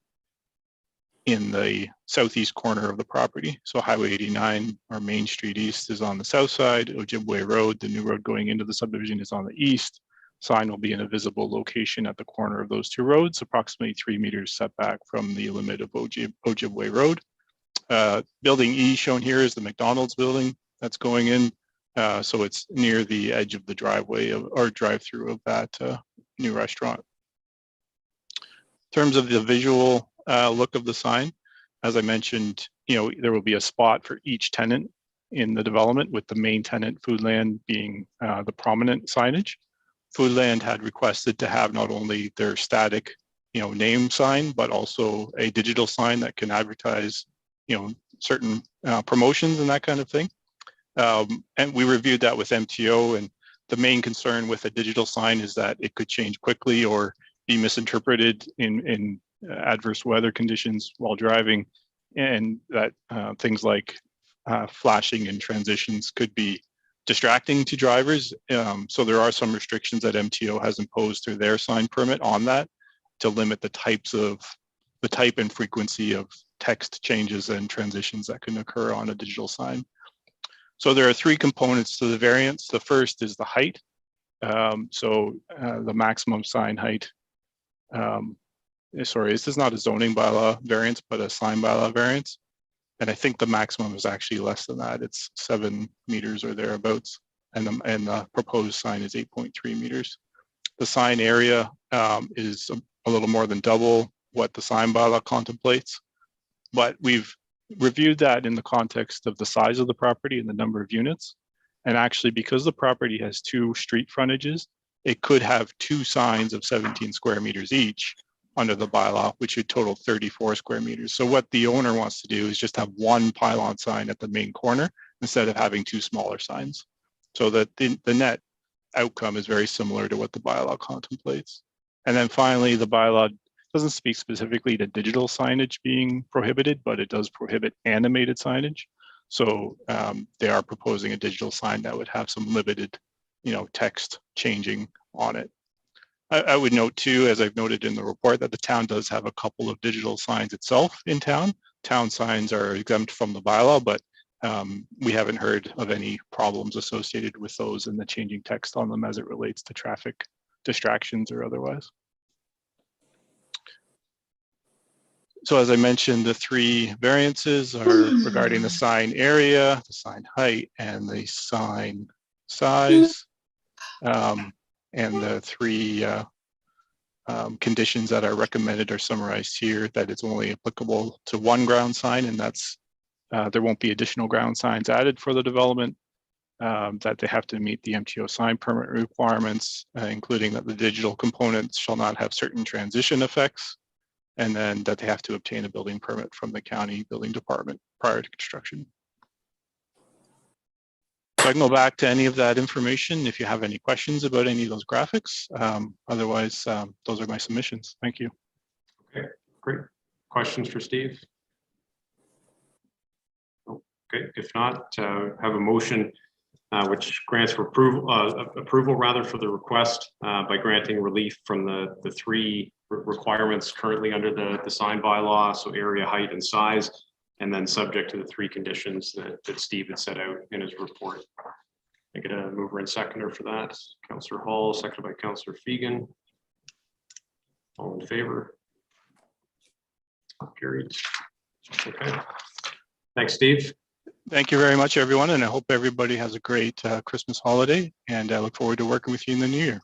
in the southeast corner of the property. So Highway 89, or Main Street East, is on the south side. Ojibwe Road, the new road going into the subdivision, is on the east. Sign will be in a visible location at the corner of those 2 roads, approximately 3 meters setback from the limit of Ojibwe Road. Building E shown here is the McDonald's building that's going in. So it's near the edge of the driveway or drive-through of that new restaurant. In terms of the visual look of the sign, as I mentioned, there will be a spot for each tenant in the development, with the main tenant, Foodland, being the prominent signage. Foodland had requested to have not only their static, name sign, but also a digital sign that can advertise, certain promotions and that kind of thing. And we reviewed that with MTO, and the main concern with a digital sign is that it could change quickly or be misinterpreted in adverse weather conditions while driving, and that things like flashing and transitions could be distracting to drivers. So there are some restrictions that MTO has imposed through their sign permit on that to limit the type and frequency of text changes and transitions that can occur on a digital sign. So there are 3 components to the variance. The first is the height. The maximum sign height. Sorry, this is not a zoning bylaw variance, but a sign bylaw variance. And I think the maximum is actually less than that. It's 7 meters or thereabouts. And the proposed sign is 8.3 meters. The sign area is a little more than double what the sign bylaw contemplates. But we've reviewed that in the context of the size of the property and the number of units. And actually, because the property has 2 street frontages, it could have 2 signs of 17 square meters each under the bylaw, which would total 34 square meters. So what the owner wants to do is just have 1 pylon sign at the main corner instead of having 2 smaller signs. So that the net outcome is very similar to what the bylaw contemplates. And then finally, the bylaw doesn't speak specifically to digital signage being prohibited, but it does prohibit animated signage. So they are proposing a digital sign that would have some limited, text changing on it. I would note too, as I've noted in the report, that the town does have a couple of digital signs itself in town. Town signs are exempt from the bylaw, but we haven't heard of any problems associated with those and the changing text on them as it relates to traffic distractions or otherwise. So as I mentioned, the 3 variances are regarding the sign area, the sign height, and the sign size. And the 3 conditions that are recommended are summarized here, that it's only applicable to 1 ground sign, and that's there won't be additional ground signs added for the development. that they have to meet the MTO sign permit requirements, including that the digital components shall not have certain transition effects, and then that they have to obtain a building permit from the county building department prior to construction. So I can go back to any of that information if you have any questions about any of those graphics. Otherwise, those are my submissions. Thank you. Okay, great. Questions for Steve? Okay, if not, have a motion which grants for approval rather for the request by granting relief from the three requirements currently under the sign bylaw, so area, height, and size, and then subject to the three conditions that Steve had set out in his report. I get a mover and seconder for that. Councillor Hall, seconded by Councillor Fegan. All in favor? Carried. Okay. Thanks, Steve. Thank you very much, everyone, and I hope everybody has a great Christmas holiday, and I look forward to working with you in the new year.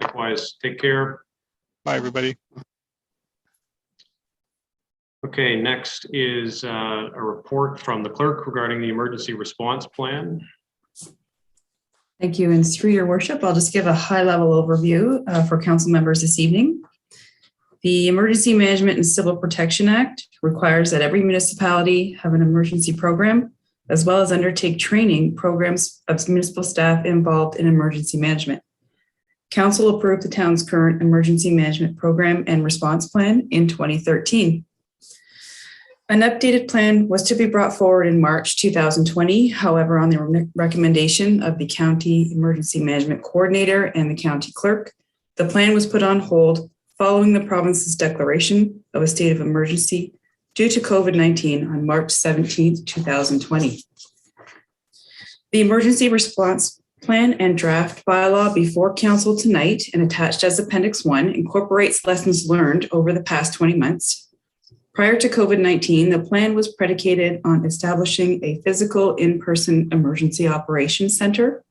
Likewise, take care. Bye, everybody. Okay, next is a report from the clerk regarding the emergency response plan. Thank you. And through your worship, I'll just give a high-level overview for council members this evening. The Emergency Management and Civil Protection Act requires that every municipality have an emergency program, as well as undertake training programs of municipal staff involved in emergency management. Council approved the town's current emergency management program and response plan in 2013. An updated plan was to be brought forward in March 2020. However, on the recommendation of the County Emergency Management Coordinator and the County Clerk, the plan was put on hold following the province's declaration of a state of emergency due to COVID-19 on March 17, 2020. The emergency response plan and draft bylaw before council tonight and attached as Appendix 1 incorporates lessons learned over the past 20 months. Prior to COVID-19, the plan was predicated on establishing a physical in-person emergency operations center.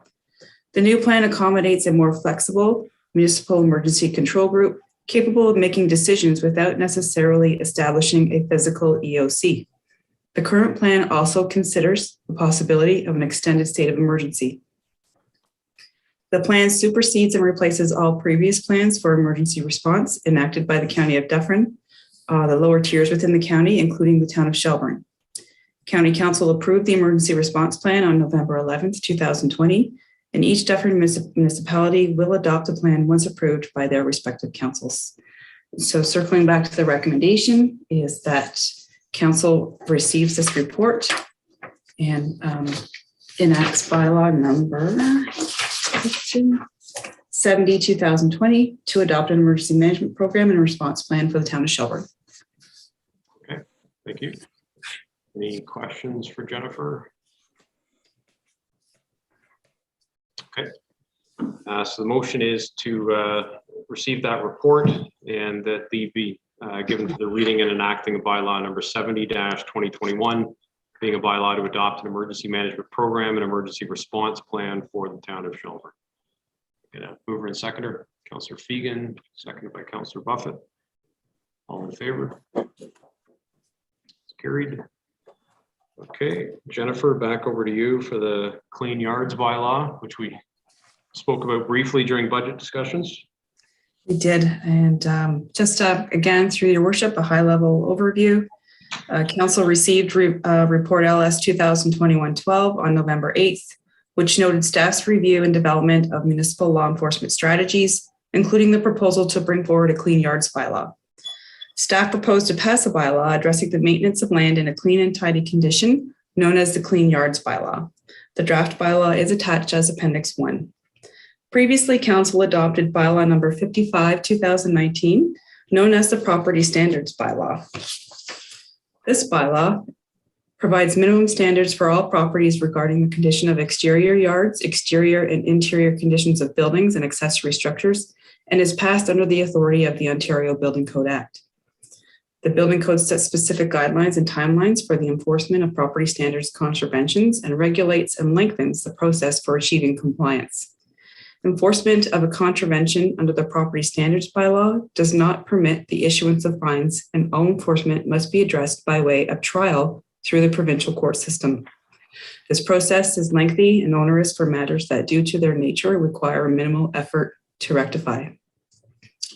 The new plan accommodates a more flexible municipal emergency control group capable of making decisions without necessarily establishing a physical EOC. The current plan also considers the possibility of an extended state of emergency. The plan supersedes and replaces all previous plans for emergency response enacted by the County of Dufferin, the lower tiers within the county, including the town of Shelburne. County Council approved the emergency response plan on November 11th, 2020, and each Dufferin municipality will adopt a plan once approved by their respective councils. So circling back to the recommendation is that council receives this report and enacts bylaw number 70, 2020 to adopt an emergency management program and response plan for the town of Shelburne. Okay, thank you. Any questions for Jennifer? Okay, so the motion is to receive that report and that they be given to the reading and enacting of bylaw number 70-2021, being a bylaw to adopt an emergency management program and emergency response plan for the town of Shelburne. Mover and seconder, Councillor Fegan, seconded by Councillor Buffett. All in favor? It's carried. Okay, Jennifer, back over to you for the clean yards bylaw, which we spoke about briefly during budget discussions. We did, and just again, through your worship, a high-level overview. Council received report LS 2021-12 on November 8th, which noted staff's review and development of municipal law enforcement strategies, including the proposal to bring forward a clean yards bylaw. Staff proposed to pass a bylaw addressing the maintenance of land in a clean and tidy condition, known as the Clean Yards Bylaw. The draft bylaw is attached as Appendix 1. Previously, Council adopted bylaw number 55, 2019, known as the Property Standards Bylaw. This bylaw provides minimum standards for all properties regarding the condition of exterior yards, exterior and interior conditions of buildings and accessory structures, and is passed under the authority of the Ontario Building Code Act. The Building Code sets specific guidelines and timelines for the enforcement of property standards contraventions and regulates and lengthens the process for achieving compliance. Enforcement of a contravention under the Property Standards Bylaw does not permit the issuance of fines, and all enforcement must be addressed by way of trial through the provincial court system. This process is lengthy and onerous for matters that, due to their nature, require minimal effort to rectify.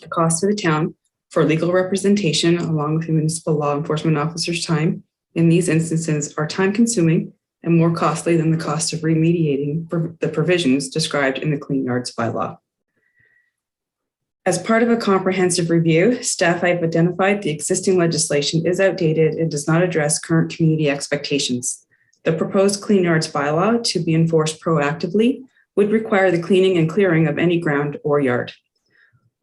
The cost to the town for legal representation, along with the municipal law enforcement officer's time in these instances, are time-consuming and more costly than the cost of remediating the provisions described in the Clean Yards Bylaw. As part of a comprehensive review, staff have identified the existing legislation is outdated and does not address current community expectations. The proposed Clean Yards Bylaw, to be enforced proactively, would require the cleaning and clearing of any ground or yard.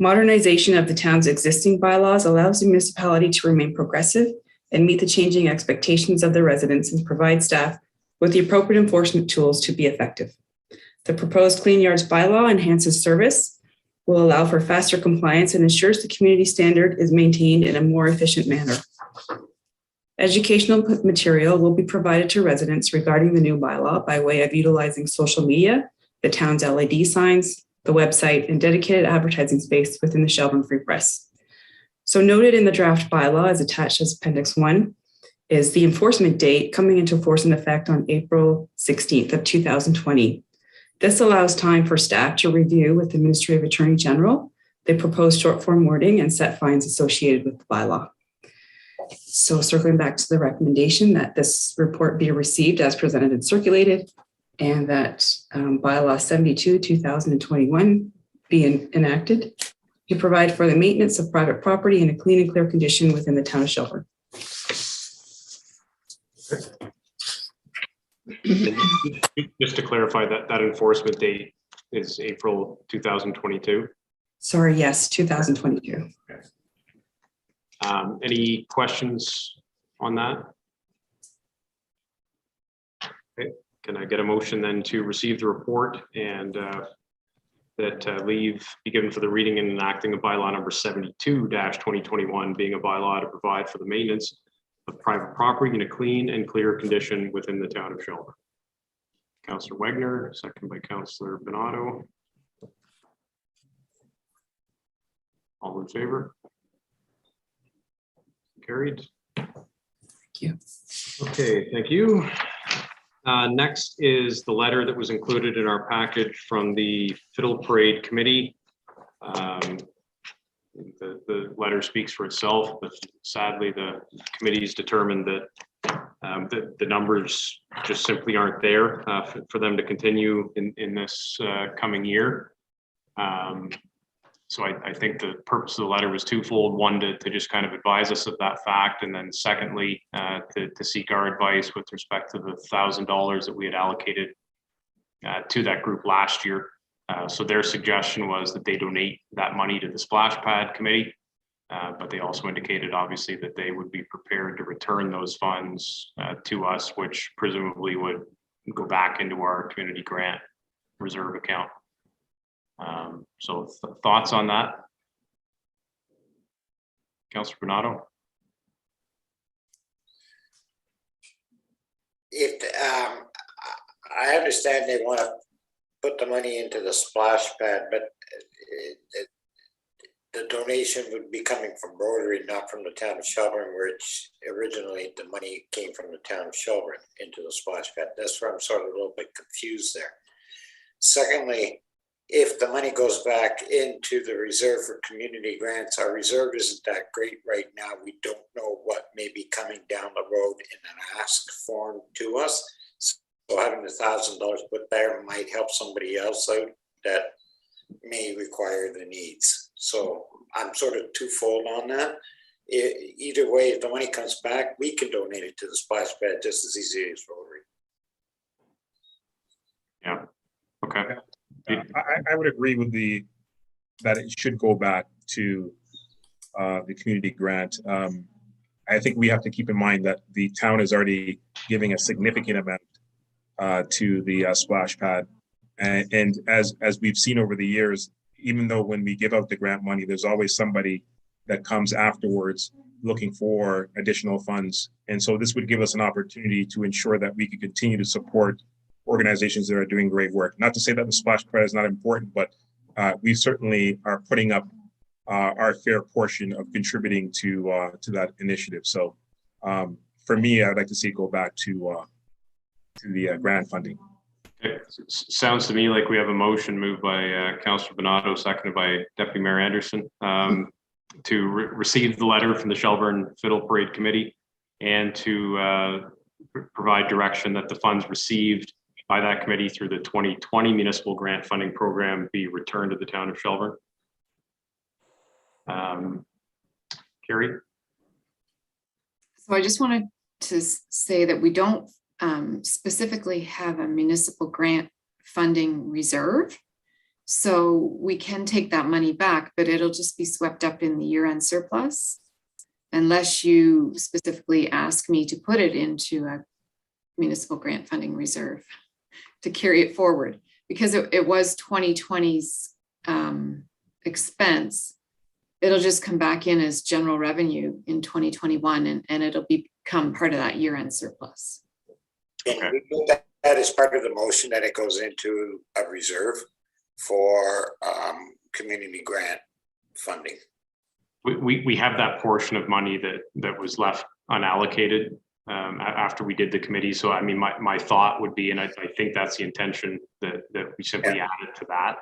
Modernization of the town's existing bylaws allows the municipality to remain progressive and meet the changing expectations of the residents and provide staff with the appropriate enforcement tools to be effective. The proposed Clean Yards Bylaw enhances service, will allow for faster compliance, and ensures the community standard is maintained in a more efficient manner. Educational material will be provided to residents regarding the new bylaw by way of utilizing social media, the town's LED signs, the website, and dedicated advertising space within the Shelburne Free Press. So noted in the draft bylaw as attached as Appendix 1 is the enforcement date coming into force in effect on April 16th of 2020. This allows time for staff to review with the Ministry of Attorney General the proposed short form wording and set fines associated with the bylaw. So circling back to the recommendation that this report be received as presented and circulated, and that bylaw 72, 2021 be enacted to provide for the maintenance of private property in a clean and clear condition within the town of Shelburne. Just to clarify, that enforcement date is April 2022. Sorry, yes, 2022. Okay. Any questions on that? Okay. Can I get a motion then to receive the report and that leave be given for the reading and enacting of bylaw number 72-2021, being a bylaw to provide for the maintenance of private property in a clean and clear condition within the town of Shelburne? Councillor Wagner, second by Councillor Bernardo. All in favor? Carried. Thank you. Okay, thank you. Next is the letter that was included in our package from the Fiddle Parade Committee. The letter speaks for itself, but sadly the committee's determined that the numbers just simply aren't there for them to continue in this coming year. So I think the purpose of the letter was twofold. One, to just kind of advise us of that fact, and then secondly, to seek our advice with respect to the $1,000 that we had allocated to that group last year. So their suggestion was that they donate that money to the Splash Pad Committee, but they also indicated obviously that they would be prepared to return those funds to us, which presumably would go back into our community grant reserve account. So thoughts on that? Councillor Bernardo? I understand they want to put the money into the splash pad, but the donation would be coming from Rotary, not from the town of Shelburne, which originally the money came from the town of Shelburne into the splash pad. That's where I'm sort of a little bit confused there. Secondly, if the money goes back into the reserve for community grants, our reserve isn't that great right now. We don't know what may be coming down the road in an ask form to us. So having $1,000 put there might help somebody else out that may require the needs. So I'm sort of twofold on that. Either way, if the money comes back, we can donate it to the splash pad just as easy as Rotary. Yeah. Okay. I would agree with that it should go back to the community grant. I think we have to keep in mind that the town is already giving a significant amount to the splash pad, and as we've seen over the years, even though when we give out the grant money, there's always somebody that comes afterwards looking for additional funds, and so this would give us an opportunity to ensure that we can continue to support organizations that are doing great work. Not to say that the splash pad is not important, but we certainly are putting up our fair portion of contributing to that initiative. So for me, I'd like to see it go back to grant funding. Okay. Sounds to me like we have a motion moved by Councillor Bernardo, seconded by Deputy Mayor Anderson, to receive the letter from the Shelburne Fiddle Parade Committee and to provide direction that the funds received by that committee through the 2020 municipal grant funding program be returned to the town of Shelburne. Carrie? So I just wanted to say that we don't specifically have a municipal grant funding reserve. So we can take that money back, but it'll just be swept up in the year-end surplus unless you specifically ask me to put it into a municipal grant funding reserve to carry it forward, because it was 2020's expense. It'll just come back in as general revenue in 2021, and it'll become part of that year-end surplus. And we put that as part of the motion, that it goes into a reserve for community grant funding. We have that portion of money that was left unallocated after we did the committee. So I mean, my thought would be, and I think that's the intention, that we simply add it to that.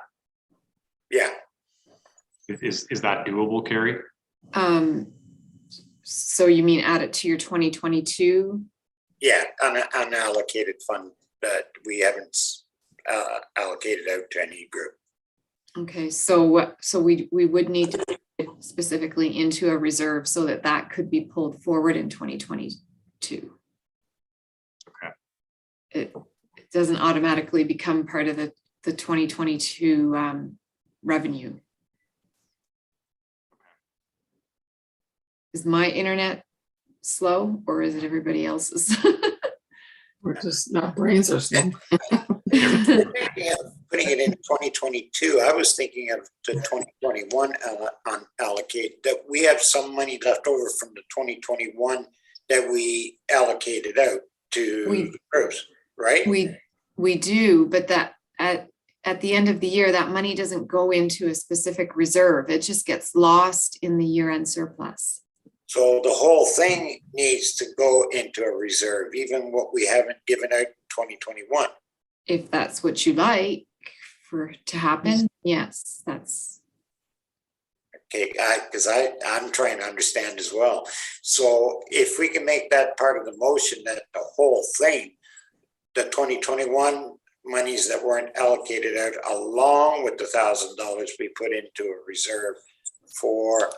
Yeah. Is that doable, Carrie? So you mean add it to your 2022? Yeah, unallocated fund that we haven't allocated out to any group. Okay, so we would need to put it specifically into a reserve so that could be pulled forward in 2022. Okay. It doesn't automatically become part of the 2022 revenue. Is my internet slow, or is it everybody else's? We're just, our brains are slow. Putting it in 2022, I was thinking of the 2021 unallocated, that we have some money left over from the 2021 that we allocated out to groups, right? We do, but that at the end of the year, that money doesn't go into a specific reserve. It just gets lost in the year-end surplus. So the whole thing needs to go into a reserve, even what we haven't given out in 2021. If that's what you like for to happen, yes, that's. Okay, because I'm trying to understand as well. So if we can make that part of the motion, that the whole thing, the 2021 monies that weren't allocated out, along with the $1,000 we put into a reserve for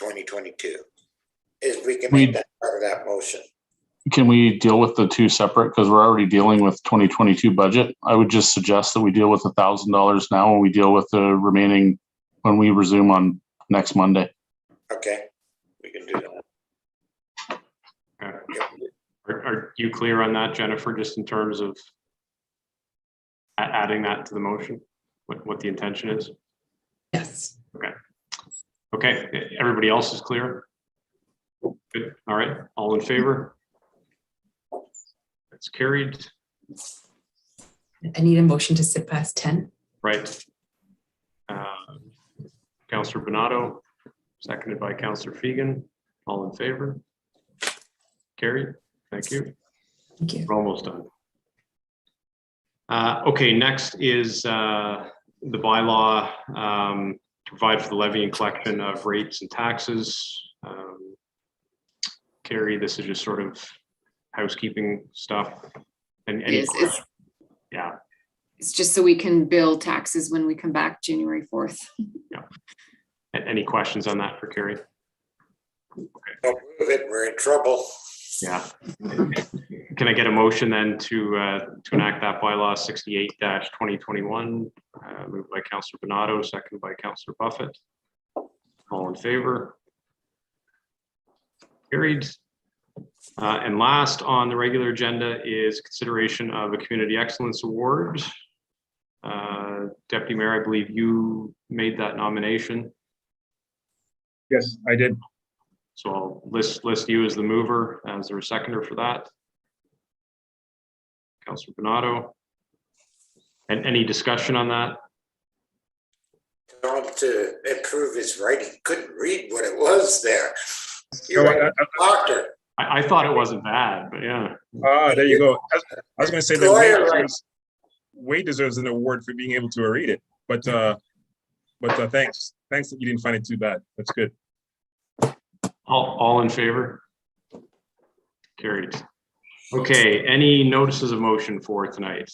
2022, if we can make that part of that motion. Can we deal with the two separate? Because we're already dealing with 2022 budget. I would just suggest that we deal with $1,000 now, and we deal with the remaining when we resume on next Monday. Okay, we can do that. Are you clear on that, Jennifer, just in terms of adding that to the motion, what the intention is? Yes. Okay, everybody else is clear? Good, all right, all in favor? That's carried. I need a motion to sit past 10. Right. Councillor Bernardo, seconded by Councillor Fegan. All in favor? Carried. Thank you. Thank you. We're almost done. Okay, next is the bylaw to provide for the levy and collection of rates and taxes. Carrie, this is just sort of housekeeping stuff. And yeah. It's just so we can bill taxes when we come back January 4th. Yeah. Any questions on that for Carrie? Okay. Don't move it, we're in trouble. Yeah. Can I get a motion then to enact that bylaw 68-2021, moved by Councillor Bernardo, seconded by Councillor Buffett. All in favor? Carried. And last on the regular agenda is consideration of a Community Excellence Award. Deputy Mayor, I believe you made that nomination. Yes, I did. So I'll list you as the mover. Is there a seconder for that? Councillor Bernardo. And any discussion on that? To improve his writing, couldn't read what it was there. No, You're a doctor. I thought it wasn't bad, but yeah. Ah, there you go. I was going to say that Lawyer, right? Wade deserves an award for being able to read it, but thanks that you didn't find it too bad. That's good. All in favor? Carried. Okay, any notices of motion for tonight?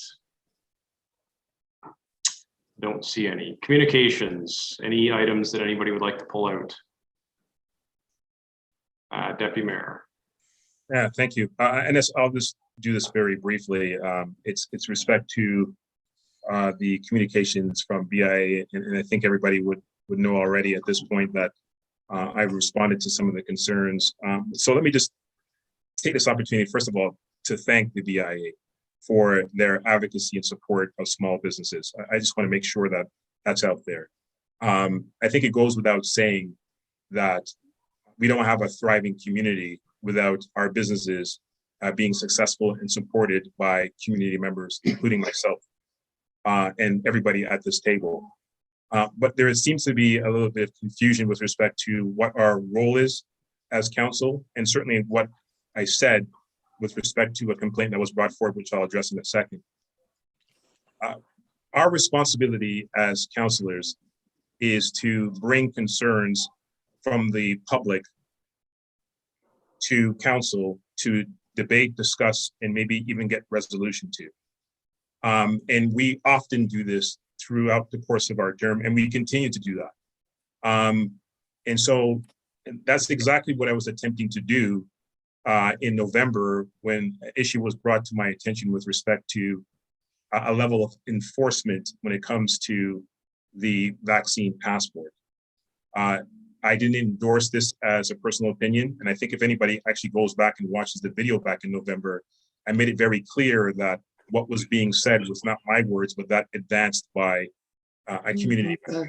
Don't see any. Communications, any items that anybody would like to pull out? Deputy Mayor. Yeah, thank you. And I'll just do this very briefly. It's respect to the communications from BIA, and I think everybody would know already at this point that I've responded to some of the concerns. So let me just take this opportunity, first of all, to thank the BIA for their advocacy and support of small businesses. I just want to make sure that that's out there. I think it goes without saying that we don't have a thriving community without our businesses being successful and supported by community members, including myself and everybody at this table. But there seems to be a little bit of confusion with respect to what our role is as council, and certainly what I said with respect to a complaint that was brought forward, which I'll address in a second. Our responsibility as councillors is to bring concerns from the public to council to debate, discuss, and maybe even get resolution to. And we often do this throughout the course of our term, and we continue to do that. And so that's exactly what I was attempting to do in November when an issue was brought to my attention with respect to a level of enforcement when it comes to the vaccine passport. I didn't endorse this as a personal opinion, and I think if anybody actually goes back and watches the video back in November, I made it very clear that what was being said was not my words, but that advanced by a community member.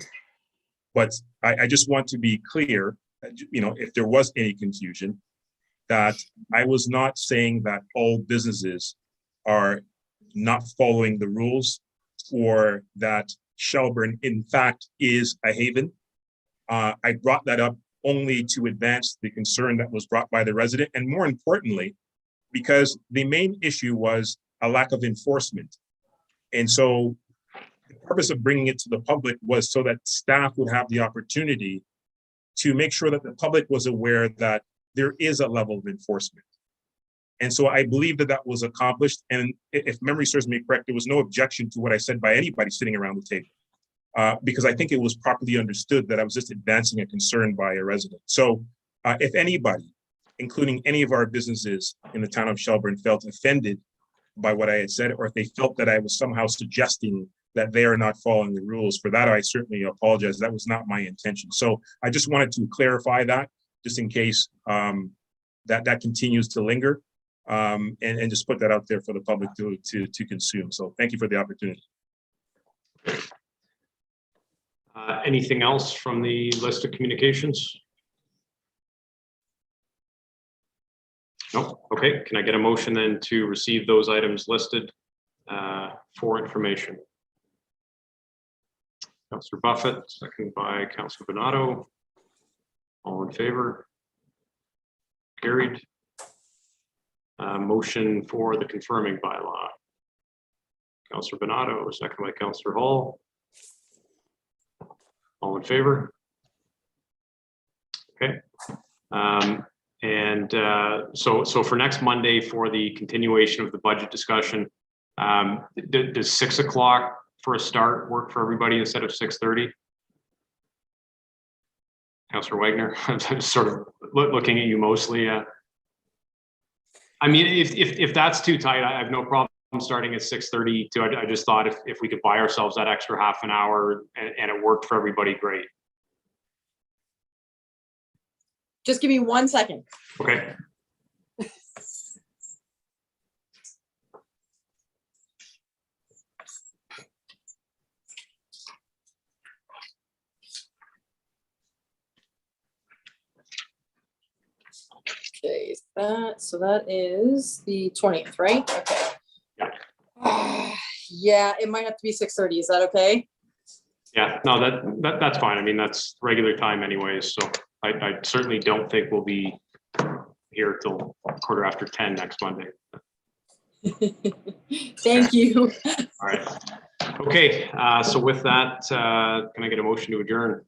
But I just want to be clear, if there was any confusion, that I was not saying that all businesses are not following the rules or that Shelburne, in fact, is a haven. I brought that up only to advance the concern that was brought by the resident, and more importantly, because the main issue was a lack of enforcement. And so the purpose of bringing it to the public was so that staff would have the opportunity to make sure that the public was aware that there is a level of enforcement. And so I believe that that was accomplished. And if memory serves me correct, there was no objection to what I said by anybody sitting around the table, because I think it was properly understood that I was just advancing a concern by a resident. So if anybody, including any of our businesses in the town of Shelburne, felt offended by what I had said, or if they felt that I was somehow suggesting that they are not following the rules, for that I certainly apologize. That was not my intention. So I just wanted to clarify that, just in case that continues to linger, and just put that out there for the public to consume. So thank you for the opportunity. Anything else from the list of communications? No. Okay. Can I get a motion then to receive those items listed for information? Councillor Buffett, second by Councillor Bernardo. All in favor? Carried. Motion for the confirming bylaw. Councillor Bernardo, second by Councillor Hall. All in favor? Okay. So for next Monday, for the continuation of the budget discussion, does 6 o'clock for a start work for everybody instead of 6:30? Councillor Wagner, I'm just sort of looking at you mostly. I mean, if that's too tight, I have no problem starting at 6:30 too. I just thought if we could buy ourselves that extra half an hour and it worked for everybody, great. Just give me 1 second. Okay. Okay, so that is the 20th, right? Okay. Yeah. Yeah, it might have to be 6:30. Is that okay? Yeah, no, that's fine. I mean, that's regular time anyways. So I certainly don't think we'll be here till 10:15 next Monday. Thank you. All right. Okay, so with that, can I get a motion to adjourn?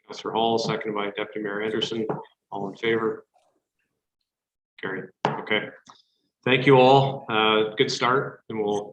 Councillor Hall, seconded by Deputy Mayor Anderson. All in favor? Carried. Okay. Thank you all. Good start, and we'll